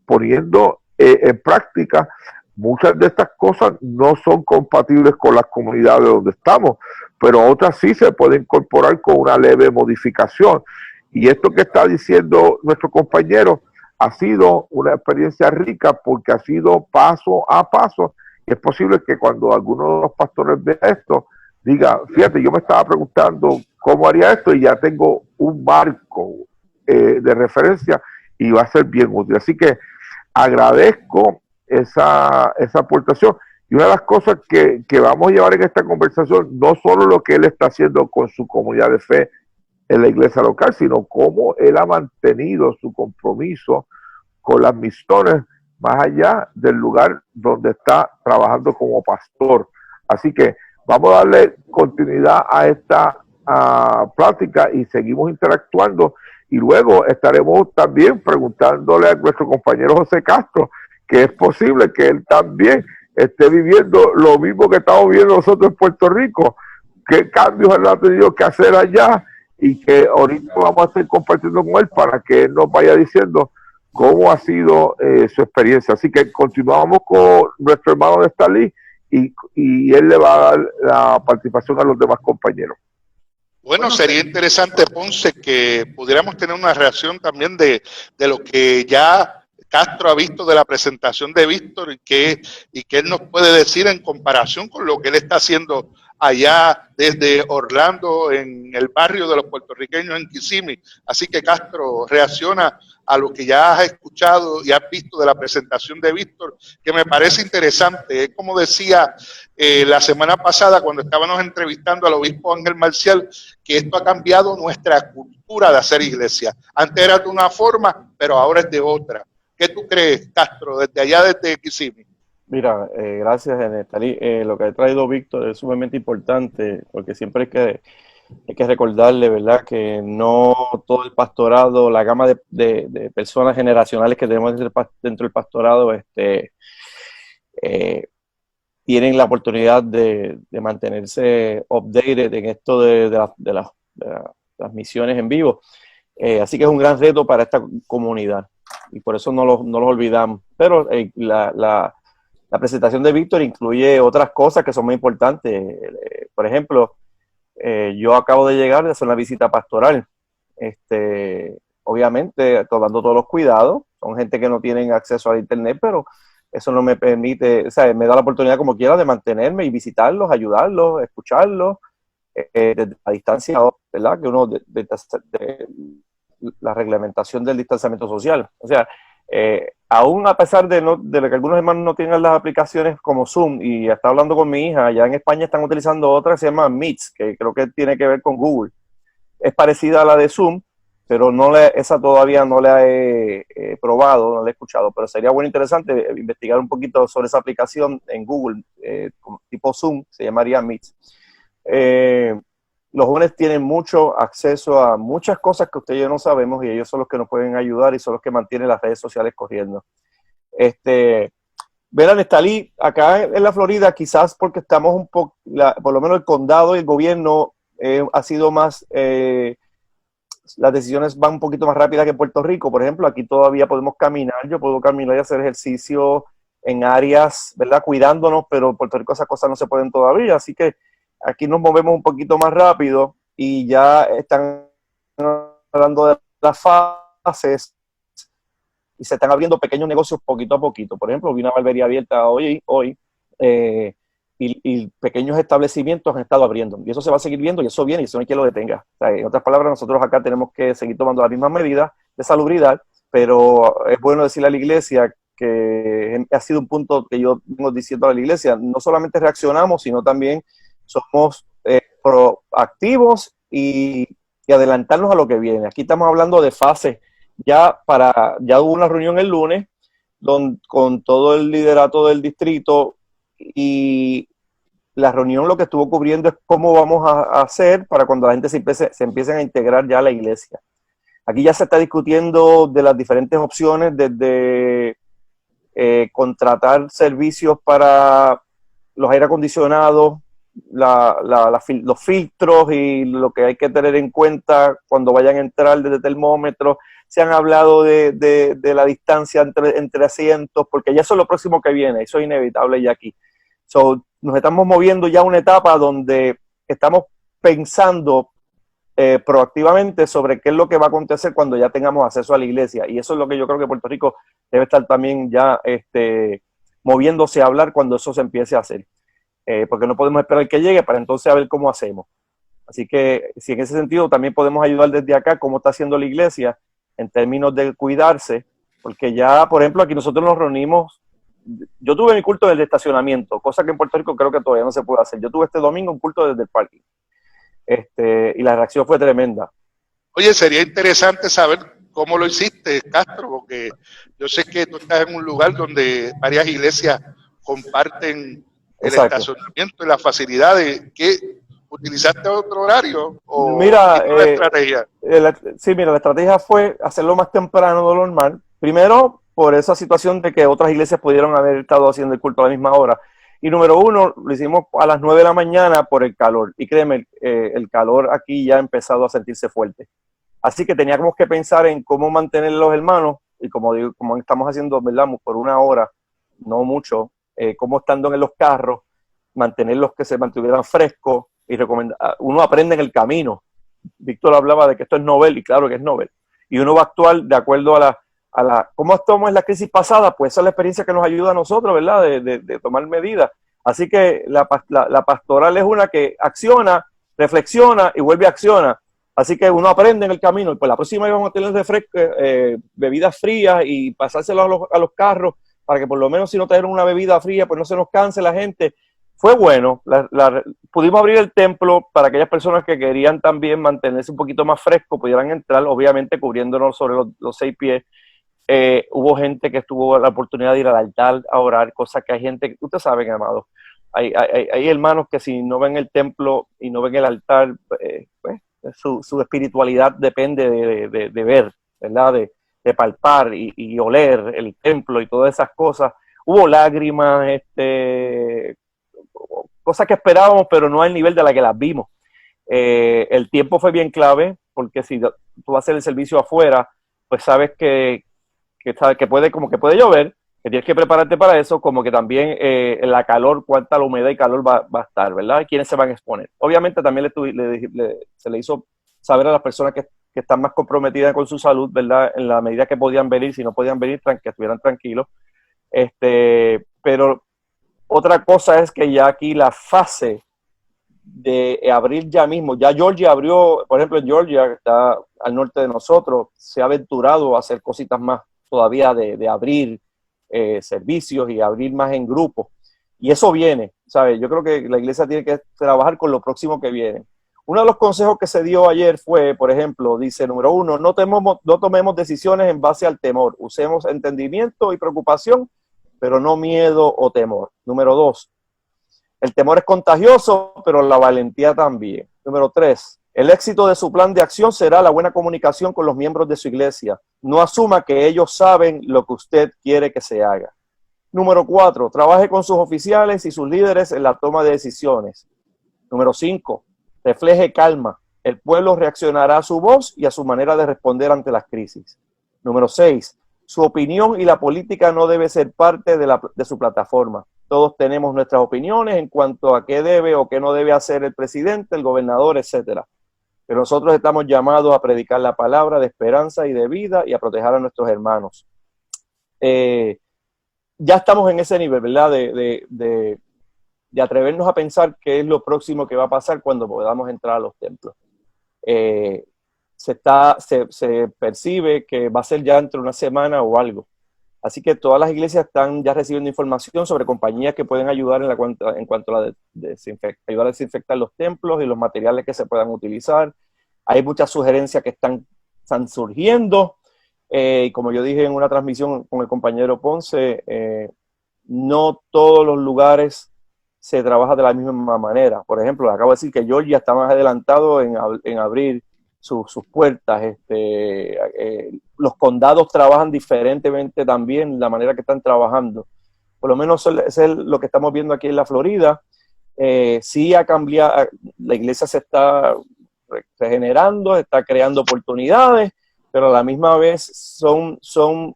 poniendo en práctica. Muchas de estas cosas no son compatibles con las comunidades donde estamos, pero otras sí se pueden incorporar con una leve modificación. Y esto que está diciendo nuestro compañero ha sido una experiencia rica porque ha sido paso a paso. Y es posible que cuando alguno de los pastores vea esto, diga, fíjate, yo me estaba preguntando cómo haría esto y ya tengo un marco de referencia y va a ser bien útil. Así que agradezco esa aportación. Y una de las cosas que vamos a llevar en esta conversación, no solo lo que él está haciendo con su comunidad de fe en la iglesia local, sino cómo él ha mantenido su compromiso con las misiones más allá del lugar donde está trabajando como pastor. Así que vamos a darle continuidad a esta plática y seguimos interactuando, y luego estaremos también preguntándole a nuestro compañero José Castro que es posible que él también esté viviendo lo mismo que estamos viviendo nosotros en Puerto Rico, qué cambios él ha tenido que hacer allá, y que ahorita vamos a estar compartiendo con él para que él nos vaya diciendo cómo ha sido su experiencia. Así que continuamos con nuestro hermano Nestalí y él le va a dar la participación a los demás compañeros. Bueno, sería interesante, Ponce, que pudiéramos tener una reacción también de lo que ya Castro ha visto de la presentación de Víctor y que él nos puede decir en comparación con lo que él está haciendo allá desde Orlando, en el barrio de los puertorriqueños en Kissimmee. Así que, Castro, reacciona a lo que ya has escuchado y has visto de la presentación de Víctor, que me parece interesante. Es como decía la semana pasada cuando estábamos entrevistando al obispo Ángel Marcial, que esto ha cambiado nuestra cultura de hacer iglesia. Antes era de una forma, pero ahora es de otra. ¿Qué tú crees, Castro, desde allá, desde Kissimmee? Mira, gracias, Nestalí. Lo que ha traído Víctor es sumamente importante, porque siempre hay que recordarle, ¿verdad?, que no todo el pastorado, la gama de personas generacionales que tenemos dentro del pastorado, tienen la oportunidad de mantenerse updated en esto de las misiones en vivo. Así que es un gran reto para esta comunidad, y por eso no los olvidamos. Pero la presentación de Víctor incluye otras cosas que son muy importantes. Por ejemplo, yo acabo de llegar de hacer una visita pastoral. Obviamente, tomando todos los cuidados. Son gente que no tienen acceso al internet, pero eso no me permite, o sea, me da la oportunidad como quiera de mantenerme y visitarlos, ayudarlos, escucharlos, desde la distancia, ¿verdad? Que uno de la reglamentación del distanciamiento social. O sea, aún a pesar de que algunos hermanos no tengan las aplicaciones como Zoom, y está hablando con mi hija, allá en España están utilizando otra que se llama Meets, que creo que tiene que ver con Google. Es parecida a la de Zoom, pero esa todavía no la he probado, no la he escuchado, pero sería bueno, interesante investigar un poquito sobre esa aplicación en Google, tipo Zoom, se llamaría Meets. Los jóvenes tienen mucho acceso a muchas cosas que ustedes y yo no sabemos, y ellos son los que nos pueden ayudar y son los que mantienen las redes sociales corriendo. Verán, Nestalí, acá en la Florida, quizás porque estamos un poco, por lo menos el condado y el gobierno ha sido más, las decisiones van un poquito más rápidas que en Puerto Rico. Por ejemplo, aquí todavía podemos caminar, yo puedo caminar y hacer ejercicio en áreas, ¿verdad?, cuidándonos, pero en Puerto Rico esas cosas no se pueden todavía, así que aquí nos movemos un poquito más rápido y ya están hablando de las fases y se están abriendo pequeños negocios poquito a poquito. Por ejemplo, vi una barbería abierta hoy y pequeños establecimientos han estado abriendo. Y eso se va a seguir viendo y eso viene y eso no hay quien lo detenga. O sea, en otras palabras, nosotros acá tenemos que seguir tomando las mismas medidas de salubridad, pero es bueno decirle a la iglesia que ha sido un punto que yo vengo diciendo a la iglesia, no solamente reaccionamos, sino también somos proactivos y y adelantarnos a lo que viene. Aquí estamos hablando de fases. Ya hubo una reunión el lunes con todo el liderato del distrito, y la reunión lo que estuvo cubriendo es cómo vamos a hacer para cuando la gente se empiecen a integrar ya a la iglesia. Aquí ya se está discutiendo de las diferentes opciones, desde contratar servicios para los aire acondicionados, los filtros y lo que hay que tener en cuenta cuando vayan a entrar, desde termómetros. Se han hablado de la distancia entre asientos, porque ya eso es lo próximo que viene, eso es inevitable ya aquí. Nos estamos moviendo ya a una etapa donde estamos pensando proactivamente sobre qué es lo que va a acontecer cuando ya tengamos acceso a la iglesia, y eso es lo que yo creo que Puerto Rico debe estar también ya moviéndose a hablar cuando eso se empiece a hacer, porque no podemos esperar que llegue para entonces a ver cómo hacemos. Así que si en ese sentido también podemos ayudar desde acá, cómo está haciendo la iglesia en términos de cuidarse, porque ya, por ejemplo, aquí nosotros nos reunimos. Yo tuve mi culto desde el estacionamiento, cosa que en Puerto Rico creo que todavía no se puede hacer. Yo tuve este domingo un culto desde el parking, y la reacción fue tremenda. Oye, sería interesante saber cómo lo hiciste, Castro, porque yo sé que tú estás en un lugar donde varias iglesias comparten el Exacto. estacionamiento y las facilidades. ¿Qué, utilizaste otro horario o Mira, la estrategia? Sí, mira, la estrategia fue hacerlo más temprano de lo normal. Primero, por esa situación de que otras iglesias pudieron haber estado haciendo el culto a la misma hora. Y número uno, lo hicimos a las 9 de la mañana por el calor. Y créeme, el calor aquí ya ha empezado a sentirse fuerte. Así que teníamos que pensar en cómo mantener a los hermanos, y como digo, como estamos haciendo, ¿verdad?, por una hora, no mucho, cómo estando en los carros, mantenerlos que se mantuvieran frescos, y uno aprende en el camino. Víctor hablaba de que esto es novel, y claro que es novel. Y uno va a actuar de acuerdo a cómo actuamos en la crisis pasada, pues esa es la experiencia que nos ayuda a nosotros, ¿verdad?, de tomar medidas. Así que la pastoral es una que acciona, reflexiona y vuelve a accionar. Así que uno aprende en el camino, y pues la próxima vez vamos a tener bebidas frías y pasárselas a los carros, para que por lo menos si no trajeron una bebida fría, pues no se nos canse la gente. Fue bueno, pudimos abrir el templo para aquellas personas que querían también mantenerse un poquito más fresco, pudieran entrar, obviamente cubriéndonos sobre los 6 pies. Hubo gente que tuvo la oportunidad de ir al altar a orar, cosa que hay gente, ustedes saben, amados, hay hermanos que si no ven el templo y no ven el altar, pues su espiritualidad depende de ver, ¿verdad?, de palpar y oler el templo y todas esas cosas. Hubo lágrimas, cosas que esperábamos, pero no al nivel de la que las vimos. El tiempo fue bien clave, porque si tú vas a hacer el servicio afuera, pues sabes que puede llover, que tienes que prepararte para eso, como que también la calor, cuánta la humedad y calor va a estar, ¿verdad? ¿Quiénes se van a exponer? Obviamente también se le hizo saber a las personas que están más comprometidas con su salud, ¿verdad?, en la medida que podían venir. Si no podían venir, que estuvieran tranquilos. Pero otra cosa es que ya aquí la fase de abrir ya mismo, ya Georgia abrió, por ejemplo, en Georgia, que está al norte de nosotros, se ha aventurado a hacer cositas más todavía de abrir servicios y abrir más en grupo. Y eso viene, ¿sabes? Yo creo que la iglesia tiene que trabajar con lo próximo que viene. Uno de los consejos que se dio ayer fue, por ejemplo, dice, número uno, no tomemos decisiones en base al temor. Usemos entendimiento y preocupación, pero no miedo o temor. Número dos, el temor es contagioso, pero la valentía también. Número tres, el éxito de su plan de acción será la buena comunicación con los miembros de su iglesia. No asuma que ellos saben lo que usted quiere que se haga. Número 4, trabaje con sus oficiales y sus líderes en la toma de decisiones. Número 5, refleje calma. El pueblo reaccionará a su voz y a su manera de responder ante las crisis. Número 6, su opinión y la política no debe ser parte de su plataforma. Todos tenemos nuestras opiniones en cuanto a qué debe o qué no debe hacer el presidente, el gobernador, etcétera. Pero nosotros estamos llamados a predicar la palabra de esperanza y de vida y a proteger a nuestros hermanos. Ya estamos en ese nivel, ¿verdad? De atrevernos a pensar qué es lo próximo que va a pasar cuando podamos entrar a los templos. Se percibe que va a ser ya entre una semana o algo. Así que todas las iglesias están ya recibiendo información sobre compañías que pueden ayudar en cuanto a ayudar a desinfectar los templos y los materiales que se puedan utilizar. Hay muchas sugerencias que están surgiendo. Y como yo dije en una transmisión con el compañero Ponce, no todos los lugares se trabaja de la misma manera. Por ejemplo, acabo de decir que Georgia está más adelantado en abrir sus puertas. Los condados trabajan diferentemente también, la manera que están trabajando. Por lo menos eso es lo que estamos viendo aquí en la Florida. Sí ha cambiado, la iglesia se está regenerando, está creando oportunidades, pero a la misma vez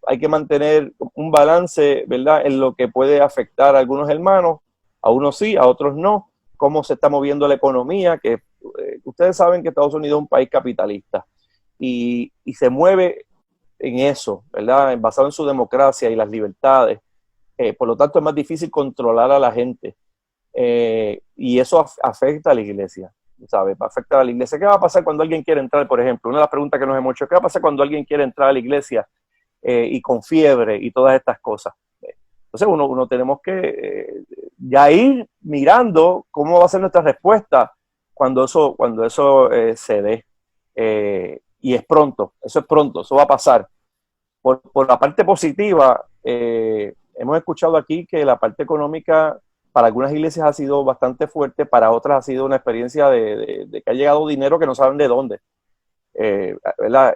hay que mantener un balance, ¿verdad?, en lo que puede afectar a algunos hermanos, a unos sí, a otros no, cómo se está moviendo la economía, que ustedes saben que Estados Unidos es un país capitalista y se mueve en eso, ¿verdad?, basado en su democracia y las libertades. Por lo tanto, es más difícil controlar a la gente y eso afecta a la iglesia. ¿Sabes? Va a afectar a la iglesia. ¿Qué va a pasar cuando alguien quiere entrar, por ejemplo? Una de las preguntas que nos hemos hecho, ¿qué va a pasar cuando alguien quiere entrar a la iglesia y con fiebre y todas estas cosas? Entonces uno tenemos que ya ir mirando cómo va a ser nuestra respuesta cuando eso se dé. Y es pronto, eso va a pasar. Por la parte positiva, hemos escuchado aquí que la parte económica para algunas iglesias ha sido bastante fuerte, para otras ha sido una experiencia de que ha llegado dinero que no saben de dónde. ¿Verdad?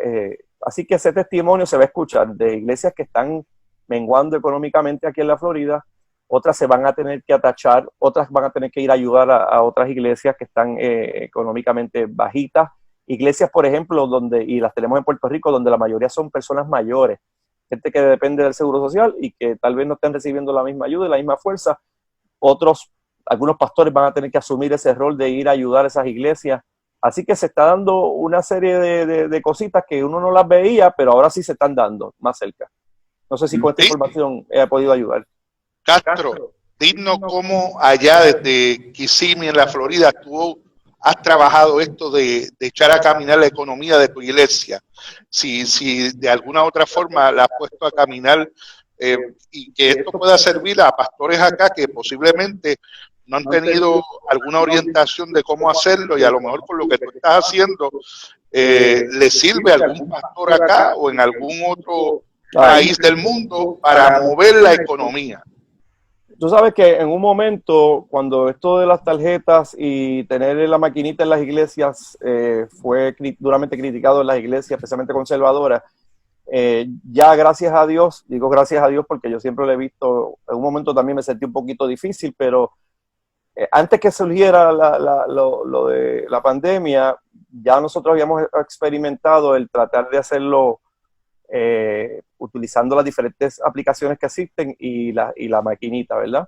Así que ese testimonio se va a escuchar de iglesias que están menguando económicamente aquí en la Florida, otras se van a tener que atachar, otras van a tener que ir a ayudar a otras iglesias que están económicamente bajitas. Iglesias, por ejemplo, y las tenemos en Puerto Rico, donde la mayoría son personas mayores, gente que depende del Seguro Social y que tal vez no estén recibiendo la misma ayuda y la misma fuerza. Algunos pastores van a tener que asumir ese rol de ir a ayudar a esas iglesias. Así que se está dando una serie de cositas que uno no las veía, pero ahora sí se están dando más cerca. No sé si con esta información he podido ayudar. Castro, dinos cómo allá desde Kissimmee en la Florida tú has trabajado esto de echar a caminar la economía de tu iglesia. Si de alguna otra forma la has puesto a caminar y que esto pueda servir a pastores acá que posiblemente no han tenido alguna orientación de cómo hacerlo y a lo mejor por lo que tú estás haciendo le sirve a algún pastor acá o en algún otro país del mundo para mover la economía. Tú sabes que en un momento, cuando esto de las tarjetas y tener la maquinita en las iglesias fue duramente criticado en las iglesias, especialmente conservadoras, ya gracias a Dios, digo gracias a Dios porque yo siempre lo he visto, en un momento también me sentí un poquito difícil, pero antes que surgiera lo de la pandemia, ya nosotros habíamos experimentado el tratar de hacerlo utilizando las diferentes aplicaciones que existen y la maquinita, ¿verdad?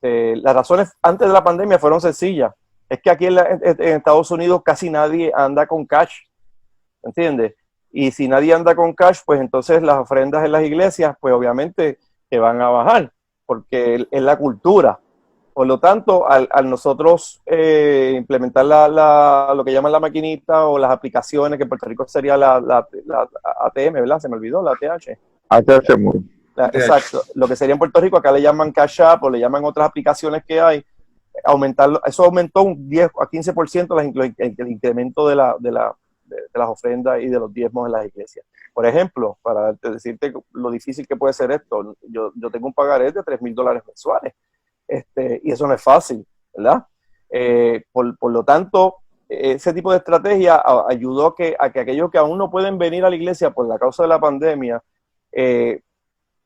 Las razones antes de la pandemia fueron sencillas. Es que aquí en Estados Unidos casi nadie anda con cash, ¿entiendes? Y si nadie anda con cash, pues entonces las ofrendas en las iglesias, pues obviamente que van a bajar, porque es la cultura. Por lo tanto, al nosotros implementar lo que llaman la maquinita o las aplicaciones, que en Puerto Rico sería la ATM, ¿verdad? Se me olvidó, la ATH. Exacto. Lo que sería en Puerto Rico, acá le llaman Cash App o le llaman otras aplicaciones que hay. Eso aumentó un 10 a 15% el incremento de las ofrendas y de los diezmos en las iglesias. Por ejemplo, para decirte lo difícil que puede ser esto, yo tengo un pagaré de $3,000 mensuales. Y eso no es fácil, ¿verdad? Por lo tanto, ese tipo de estrategia ayudó a que aquellos que aún no pueden venir a la iglesia por la causa de la pandemia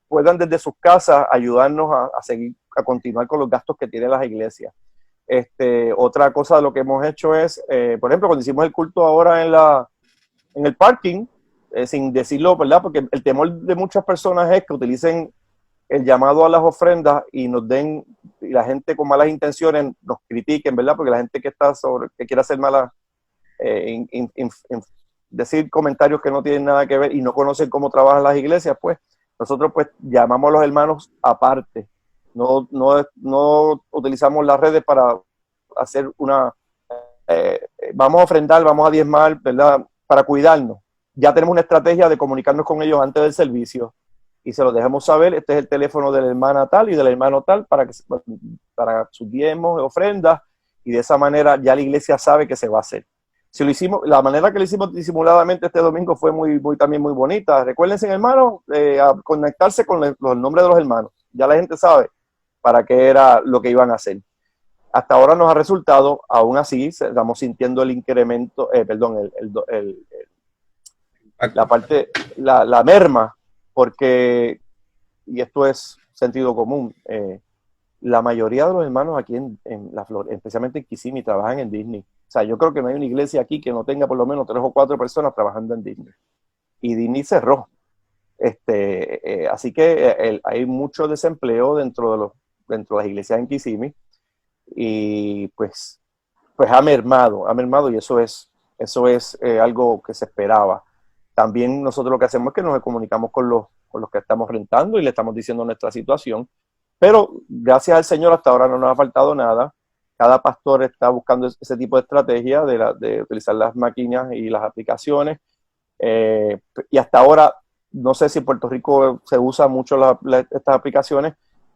puedan desde sus casas ayudarnos a continuar con los gastos que tienen las iglesias. Otra cosa de lo que hemos hecho es, por ejemplo, cuando hicimos el culto ahora en el parking, sin decirlo, ¿verdad? Porque el temor de muchas personas es que utilicen el llamado a las ofrendas y y la gente con malas intenciones nos critiquen, ¿verdad? Porque la gente que quiere hacer malas, decir comentarios que no tienen nada que ver y no conocen cómo trabajan las iglesias, pues nosotros pues llamamos a los hermanos aparte. No utilizamos las redes para hacer vamos a ofrendar, vamos a diezmar, ¿verdad? Para cuidarnos. Ya tenemos una estrategia de comunicarnos con ellos antes del servicio y se los dejamos saber. Este es el teléfono de la hermana tal y del hermano tal para sus diezmos, ofrendas, y de esa manera ya la iglesia sabe que se va a hacer. Si lo hicimos, la manera que lo hicimos disimuladamente este domingo fue también muy bonita. Recuérdense, hermanos, a conectarse con los nombres de los hermanos. Ya la gente sabe para qué era lo que iban a hacer. Hasta ahora nos ha resultado, aún así, estamos sintiendo el incremento, la merma, porque, y esto es sentido común, la mayoría de los hermanos aquí en la Florida, especialmente en Kissimmee, trabajan en Disney. O sea, yo creo que no hay una iglesia aquí que no tenga por lo menos 3 o 4 personas trabajando en Disney. Y Disney cerró. Así que hay mucho desempleo dentro de las iglesias en Kissimmee. Y pues ha mermado y eso es algo que se esperaba. También nosotros lo que hacemos es que nos comunicamos con los que estamos rentando y le estamos diciendo nuestra situación. Pero gracias al Señor hasta ahora no nos ha faltado nada. Cada pastor está buscando ese tipo de estrategia de utilizar las máquinas y las aplicaciones. Y hasta ahora, no sé si en Puerto Rico se usa mucho estas aplicaciones,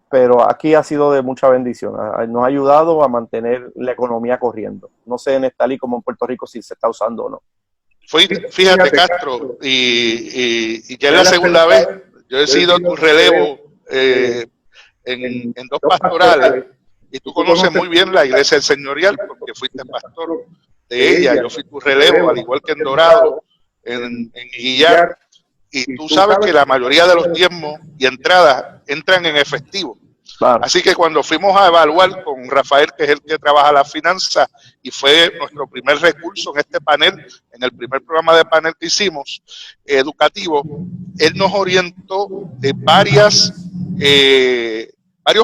pero aquí ha sido de mucha bendición. Nos ha ayudado a mantener la economía corriendo. No sé, Nestalí, como en Puerto Rico, si se está usando o no. Fíjate, Castro, y ya es la segunda vez. Yo he sido tu relevo en 2 pastorales. Y tú conoces muy bien la iglesia del Señorial porque fuiste pastor de ella. Yo fui tu relevo, al igual que en Dorado, en Guillar. Y tú sabes que la mayoría de los diezmos y entradas entran en efectivo. Claro. Así que cuando fuimos a evaluar con Rafael, que es el que trabaja la finanza, y fue nuestro primer recurso en este panel, en el primer programa de panel que hicimos, educativo, él nos orientó de varios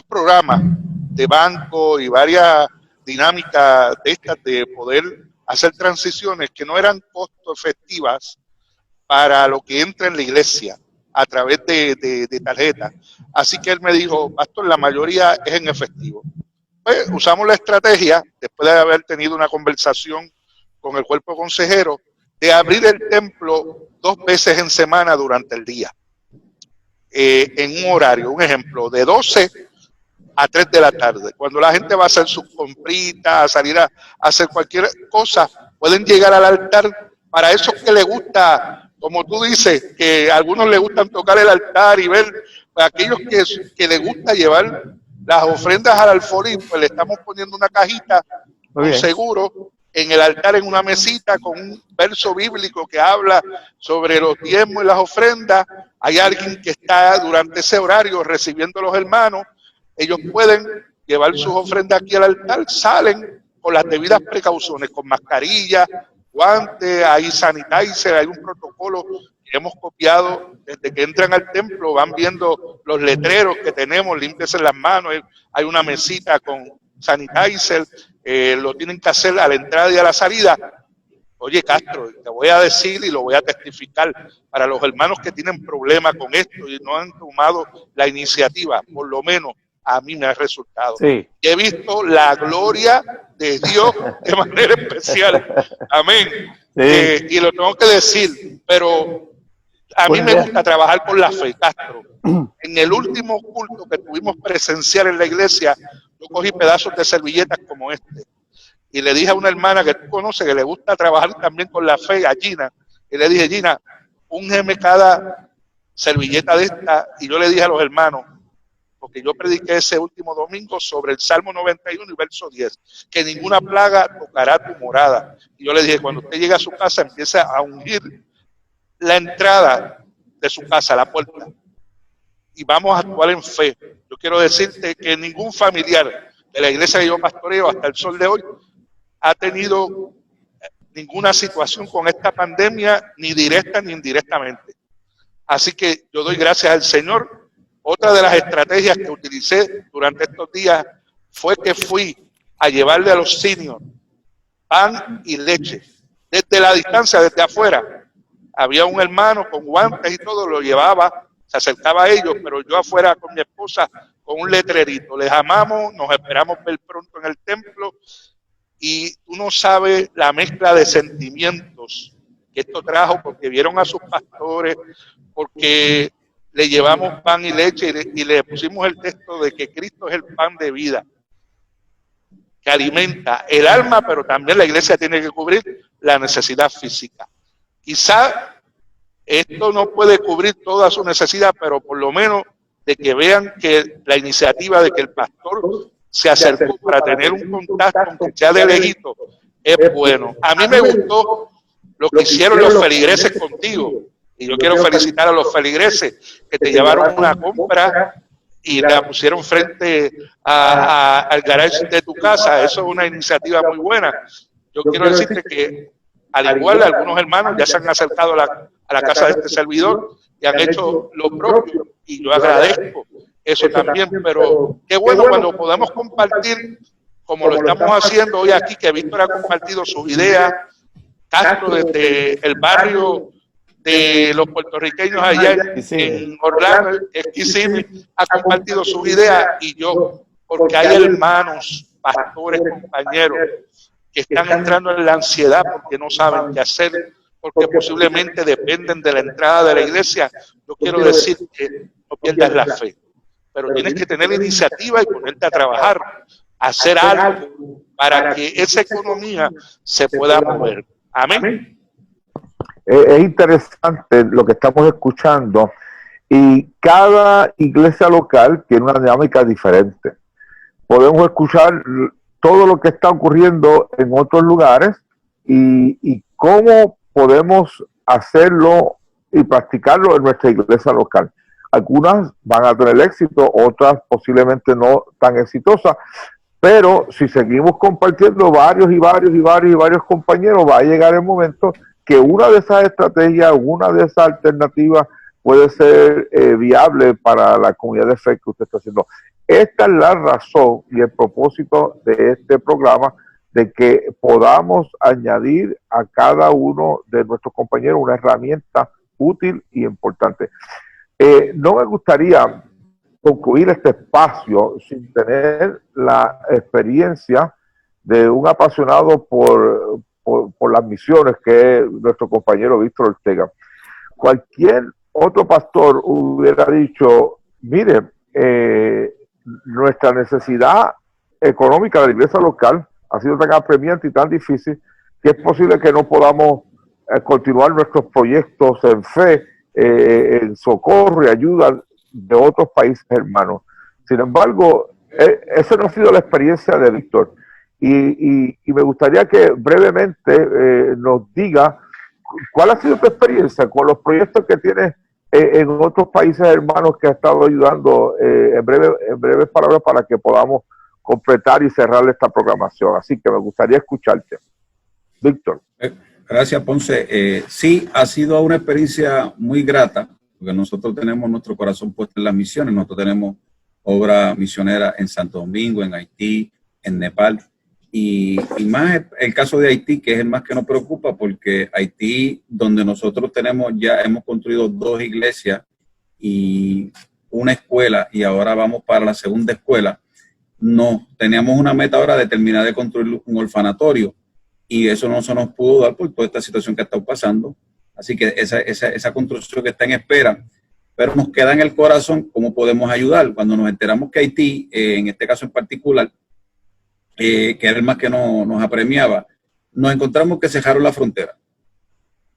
programas de banco y varias dinámicas de estas de poder hacer transiciones que no eran costo efectivas para lo que entra en la iglesia a través de tarjetas. Así que él me dijo, pastor, la mayoría es en efectivo. Pues usamos la estrategia, después de haber tenido una conversación con el cuerpo consejero, de abrir el templo 2 veces en semana durante el día. En un horario, un ejemplo, de 12 a 3 de la tarde. Cuando la gente va a hacer sus compritas, a salir a hacer cualquier cosa, pueden llegar al altar. Para esos que les gusta, como tú dices, que a algunos les gustan tocar el altar y ver, para aquellos que les gusta llevar las ofrendas al alfolí, pues le estamos poniendo una cajita con seguro en el altar, en una mesita con un verso bíblico que habla sobre los diezmos y las ofrendas. Hay alguien que está durante ese horario recibiendo a los hermanos. Ellos pueden llevar sus ofrendas aquí al altar, salen con las debidas precauciones, con mascarilla, guantes, hay sanitizer, hay un protocolo que hemos copiado desde que entran al templo, van viendo los letreros que tenemos, límpiense las manos, hay una mesita con sanitizer, lo tienen que hacer a la entrada y a la salida. Oye, Castro, te voy a decir y lo voy a testificar para los hermanos que tienen problemas con esto y no han tomado la iniciativa, por lo menos a mí me ha resultado. Sí. He visto la gloria de Dios de manera especial. Amén. Sí. Y lo tengo que decir, pero a mí me gusta trabajar con la fe, Castro. En el último culto que tuvimos presencial en la iglesia, yo cogí pedazos de servilletas como este. Y le dije a una hermana que tú conoces, que le gusta trabajar también con la fe, a Gina, y le dije, Gina, úngeme cada servilleta de esta. Y yo le dije a los hermanos, porque yo prediqué ese último domingo sobre el Salmo 91 y verso 10, que ninguna plaga tocará tu morada. Y yo le dije, cuando usted llegue a su casa, empieza a ungir la entrada de su casa, la puerta. Y vamos a actuar en fe. Yo quiero decirte que ningún familiar de la iglesia que yo pastoreo hasta el sol de hoy ha tenido ninguna situación con esta pandemia, ni directa ni indirectamente. Así que yo doy gracias al Señor. Otra de las estrategias que utilicé durante estos días fue que fui a llevarle a los seniors pan y leche. Desde la distancia, desde afuera. Había un hermano con guantes y todo, lo llevaba, se acercaba a ellos, pero yo afuera con mi esposa con un letrerito. Les amamos, nos esperamos ver pronto en el templo. Y tú no sabes la mezcla de sentimientos que esto trajo, porque vieron a sus pastores, porque le llevamos pan y leche y le pusimos el texto de que Cristo es el pan de vida, que alimenta el alma, pero también la iglesia tiene que cubrir la necesidad física. Quizá esto no puede cubrir toda su necesidad, pero por lo menos de que vean que la iniciativa de que el pastor se acercó para tener un contacto, aunque sea de lejito, es bueno. A mí me gustó lo que hicieron los feligreses contigo, y yo quiero felicitar a los feligreses que te llevaron una compra y la pusieron frente al garage de tu casa. Eso es una iniciativa muy buena. Yo quiero decirte que, al igual, algunos hermanos ya se han acercado a la casa de este servidor y han hecho lo propio, y yo agradezco eso también, pero qué bueno cuando podamos compartir, como lo estamos haciendo hoy aquí, que Víctor ha compartido sus ideas, Castro desde el barrio de los puertorriqueños allá en Orlando, Kissimmee, ha compartido sus ideas, y yo, porque hay hermanos, pastores, compañeros, que están entrando en la ansiedad porque no saben qué hacer, porque posiblemente dependen de la entrada de la iglesia. Yo quiero decir que no pierdas la fe, pero tienes que tener iniciativa y ponerte a trabajar, hacer algo para que esa economía se pueda mover. Amén. Es interesante lo que estamos escuchando, y cada iglesia local tiene una dinámica diferente. Podemos escuchar todo lo que está ocurriendo en otros lugares y cómo podemos hacerlo y practicarlo en nuestra iglesia local. Algunas van a tener éxito, otras posiblemente no tan exitosas, pero si seguimos compartiendo varios compañeros, va a llegar el momento que una de esas estrategias, una de esas alternativas puede ser viable para la comunidad de fe que usted está haciendo. Esta es la razón y el propósito de este programa, de que podamos añadir a cada uno de nuestros compañeros una herramienta útil y importante. No me gustaría concluir este espacio sin tener la experiencia de un apasionado por las misiones, que es nuestro compañero Víctor Ortega. Cualquier otro pastor hubiera dicho, mire, nuestra necesidad económica de la iglesia local ha sido tan apremiante y tan difícil que es posible que no podamos continuar nuestros proyectos en fe, en socorro y ayuda de otros países hermanos. Sin embargo, esa no ha sido la experiencia de Víctor, y me gustaría que brevemente nos diga cuál ha sido tu experiencia con los proyectos que tienes en otros países hermanos que ha estado ayudando, en breves palabras, para que podamos completar y cerrar esta programación. Así que me gustaría escucharte. Víctor. Gracias, Ponce. Sí, ha sido una experiencia muy grata, porque nosotros tenemos nuestro corazón puesto en las misiones. Nosotros tenemos obra misionera en Santo Domingo, en Haití, en Nepal, y más el caso de Haití, que es el más que nos preocupa, porque Haití, donde nosotros hemos construido 2 iglesias y una escuela, y ahora vamos para la segunda escuela. No, teníamos una meta ahora de terminar de construir un orfanatorio, y eso no se nos pudo dar por toda esta situación que ha estado pasando. Así que esa construcción que está en espera, pero nos queda en el corazón cómo podemos ayudar. Cuando nos enteramos que Haití, en este caso en particular, que era el más que nos apremiaba, nos encontramos que cerraron la frontera.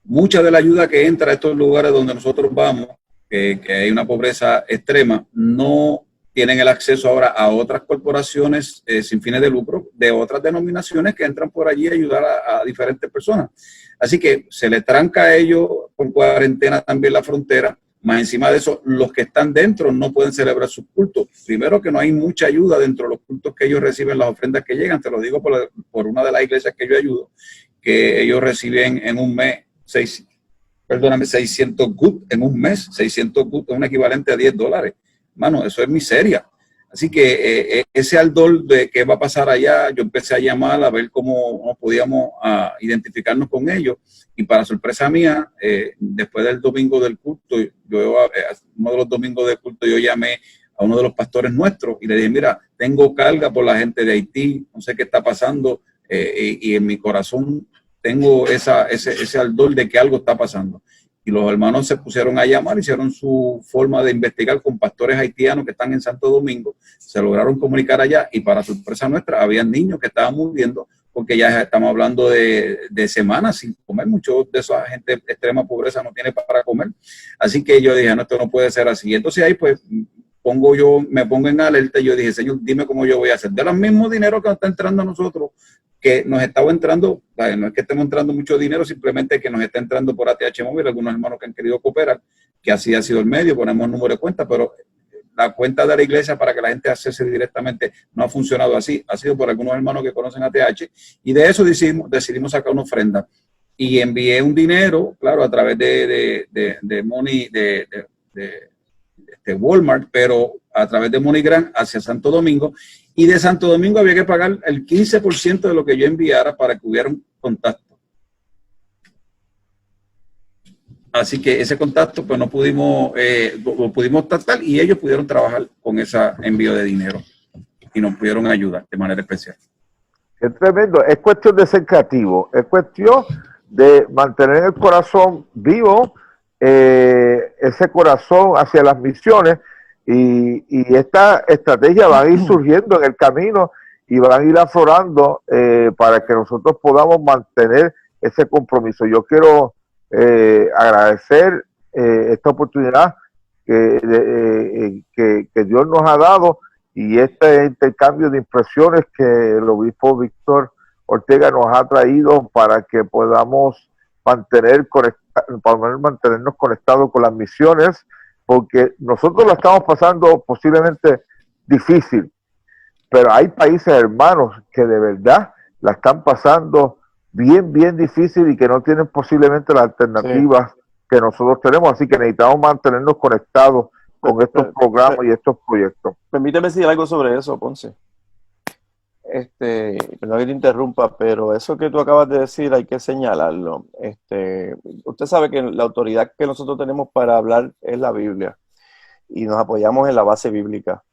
Mucha de la ayuda que entra a estos lugares donde nosotros vamos, que hay una pobreza extrema, no tienen el acceso ahora a otras corporaciones sin fines de lucro de otras denominaciones que entran por allí a ayudar a diferentes personas. Así que se les tranca a ellos por cuarentena también la frontera. Más encima de eso, los que están dentro no pueden celebrar sus cultos. Primero, que no hay mucha ayuda dentro de los cultos que ellos reciben, las ofrendas que llegan. Te lo digo por una de las iglesias que yo ayudo, que ellos reciben en un mes 600 gut en un mes. 600 gut es un equivalente a $10. Mano, eso es miseria. Así que ese ardor de qué va a pasar allá, yo empecé a llamar a ver cómo podíamos identificarnos con ellos. Y para sorpresa mía, después del domingo del culto, uno de los domingos del culto, yo llamé a uno de los pastores nuestros y le dije, mira, tengo carga por la gente de Haití, no sé qué está pasando, y en mi corazón tengo ese ardor de que algo está pasando. Y los hermanos se pusieron a llamar, hicieron su forma de investigar con pastores haitianos que están en Santo Domingo, se lograron comunicar allá y para sorpresa nuestra, había niños que estaban muriendo porque ya estamos hablando de semanas sin comer. Muchos de esa gente de extrema pobreza no tiene para comer. Así que yo dije, no, esto no puede ser así. Entonces ahí pues me pongo en alerta y yo dije, Señor, dime cómo yo voy a hacer. De los mismos dinero que nos está entrando a nosotros, que nos estaba entrando, no es que estemos entrando mucho dinero, simplemente que nos está entrando por ATH Móvil, algunos hermanos que han querido cooperar, que así ha sido el medio, ponemos número de cuenta, pero la cuenta de la iglesia para que la gente accese directamente no ha funcionado así, ha sido por algunos hermanos que conocen ATH, y de eso decidimos sacar una ofrenda. Y envié un dinero, claro, a través de Money, de Walmart, pero a través de MoneyGram hacia Santo Domingo, y de Santo Domingo había que pagar el 15% de lo que yo enviara para que hubiera un contacto. Así que ese contacto pues no pudimos, lo pudimos tratar y ellos pudieron trabajar con ese envío de dinero y nos pudieron ayudar de manera especial. Es tremendo, es cuestión de ser creativo, es cuestión de mantener el corazón vivo, ese corazón hacia las misiones, y esta estrategia va a ir surgiendo en el camino y van a ir aflorando para que nosotros podamos mantener ese compromiso. Yo quiero agradecer esta oportunidad que Dios nos ha dado y este intercambio de impresiones que el obispo Víctor Ortega nos ha traído para que podamos mantenernos conectados con las misiones, porque nosotros la estamos pasando posiblemente difícil, pero hay países hermanos que de verdad la están pasando bien difícil y que no tienen posiblemente las alternativas que nosotros tenemos, así que necesitamos mantenernos conectados con estos programas y estos proyectos. Permíteme decir algo sobre eso, Ponce. Perdón que te interrumpa, pero eso que tú acabas de decir hay que señalarlo. Usted sabe que la autoridad que nosotros tenemos para hablar es la Biblia y nos apoyamos en la base bíblica.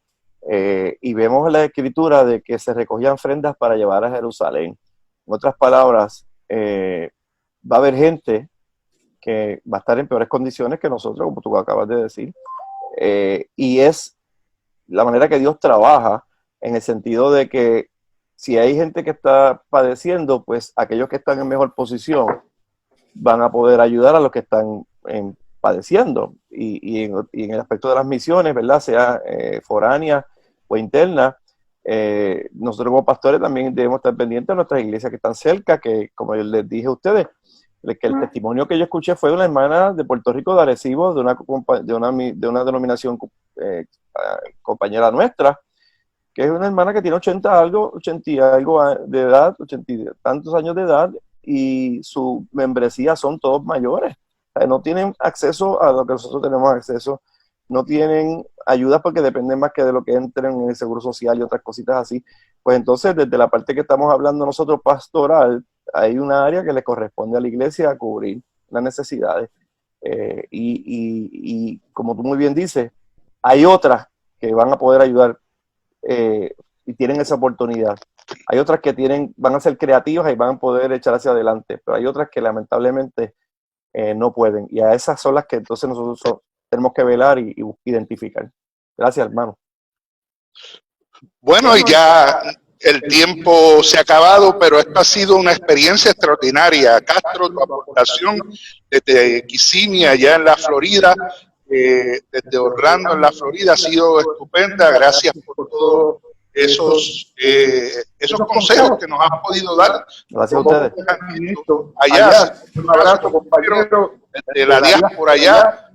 Y vemos en la escritura de que se recogían ofrendas para llevar a Jerusalén. En otras palabras, va a haber gente que va a estar en peores condiciones que nosotros, como tú acabas de decir. Y es la manera que Dios trabaja, en el sentido de que si hay gente que está padeciendo, pues aquellos que están en mejor posición van a poder ayudar a los que están padeciendo. Y en el aspecto de las misiones, ¿verdad? Sea foránea o interna, nosotros como pastores también debemos estar pendientes de nuestras iglesias que están cerca, que como yo les dije a ustedes, que el testimonio que yo escuché fue de una hermana de Puerto Rico, de Arecibo, de una denominación compañera nuestra, que es una hermana que tiene 80 y algo de edad, 80 y tantos años de edad, y su membresía son todos mayores. O sea, no tienen acceso a lo que nosotros tenemos acceso, no tienen ayudas porque dependen más que de lo que entren en el Seguro Social y otras cositas así. Pues entonces, desde la parte que estamos hablando nosotros pastoral, hay una área que le corresponde a la iglesia a cubrir las necesidades. Y como tú muy bien dices, hay otras que van a poder ayudar y tienen esa oportunidad. Hay otras que van a ser creativas y van a poder echar hacia adelante, pero hay otras que lamentablemente no pueden. Y a esas son las que entonces nosotros tenemos que velar y identificar. Gracias, hermano. Bueno, y ya el tiempo se ha acabado, pero esto ha sido una experiencia extraordinaria. Castro, tu aportación desde Kissimmee, allá en la Florida, desde Orlando, en la Florida, ha sido estupenda. Gracias por todos esos consejos que nos has podido dar. Gracias a ustedes. Allá, un abrazo, compañero, de la diáspora allá,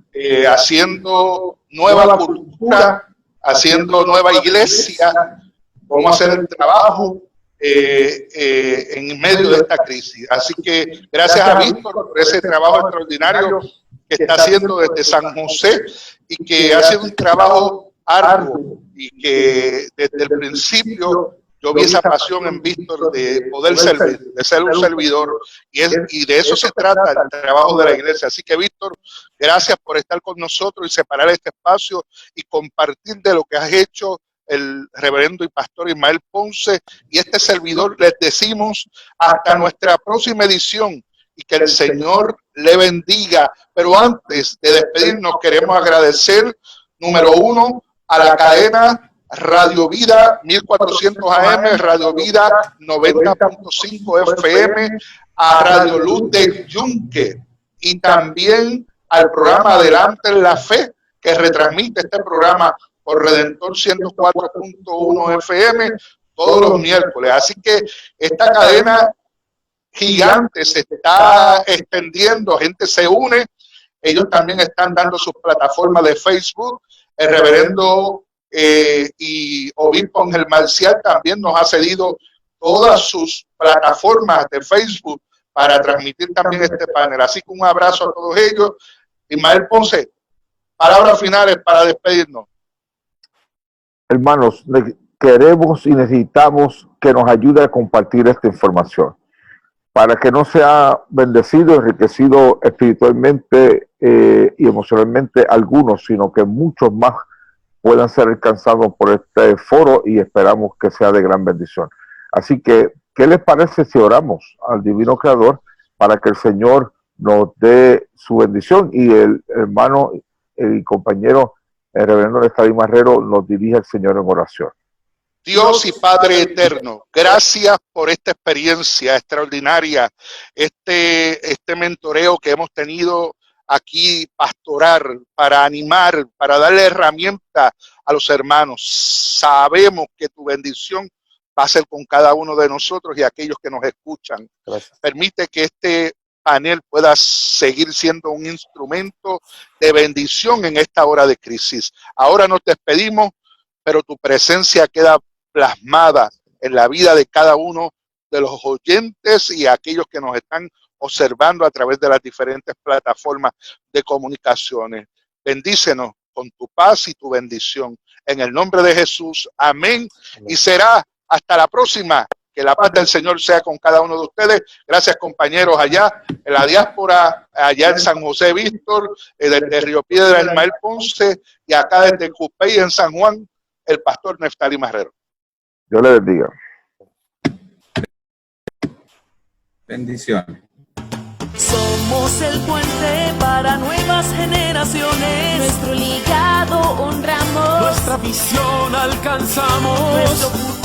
haciendo nueva cultura, haciendo nueva iglesia. Vamos a hacer el trabajo en medio de esta crisis. Así que gracias a Víctor por ese trabajo extraordinario que está haciendo desde San José y que ha sido un trabajo arduo y que desde el principio yo vi esa pasión en Víctor de poder servir, de ser un servidor, y de eso se trata el trabajo de la iglesia. Así que Víctor, gracias por estar con nosotros y separar este espacio y compartir de lo que has hecho el reverendo y pastor Ismael Ponce y este servidor. Les decimos hasta nuestra próxima edición y que el Señor le bendiga. Pero antes de despedirnos, queremos agradecer, número uno, a la cadena Radio Vida 1400 AM, Radio Vida 90.5 FM, a Radio Luz de Yunque y también al programa Adelante en la Fe, que retransmite este programa por Redentor 104.1 FM todos los miércoles. Así que esta cadena gigante se está extendiendo, gente se une, ellos también están dando sus plataformas de Facebook. El reverendo y obispo Ángel Marcial también nos ha cedido todas sus plataformas de Facebook para transmitir también este panel. Así que un abrazo a todos ellos. Ismael Ponce, palabras finales para despedirnos. Hermanos, queremos y necesitamos que nos ayude a compartir esta información para que no sea bendecido, enriquecido espiritualmente y emocionalmente algunos, sino que muchos más puedan ser alcanzados por este foro y esperamos que sea de gran bendición. Así que, ¿qué les parece si oramos al Divino Creador para que el Señor nos dé su bendición y el hermano y compañero, el reverendo Nestalí Marrero, nos dirige al Señor en oración? Dios y Padre eterno, gracias por esta experiencia extraordinaria, este mentoreo que hemos tenido aquí, pastorar, para animar, para darle herramientas a los hermanos. Sabemos que tu bendición va a ser con cada uno de nosotros y aquellos que nos escuchan. Gracias. Permite que este panel pueda seguir siendo un instrumento de bendición en esta hora de crisis. Ahora nos despedimos, pero tu presencia queda plasmada en la vida de cada uno de los oyentes y aquellos que nos están observando a través de las diferentes plataformas de comunicaciones. Bendícenos con tu paz y tu bendición. En el nombre de Jesús, amén. Y será hasta la próxima. Que la paz del Señor sea con cada uno de ustedes. Gracias, compañeros, allá en la diáspora, allá en San José Víctor, desde Río Piedra, Ismael Ponce, y acá desde Cupey, en San Juan, el pastor Nestalí Marrero. Dios le bendiga. Bendiciones. Somos el puente para nuevas generaciones. Nuestro legado honramos. Nuestra visión alcanzamos. Nuestro futuro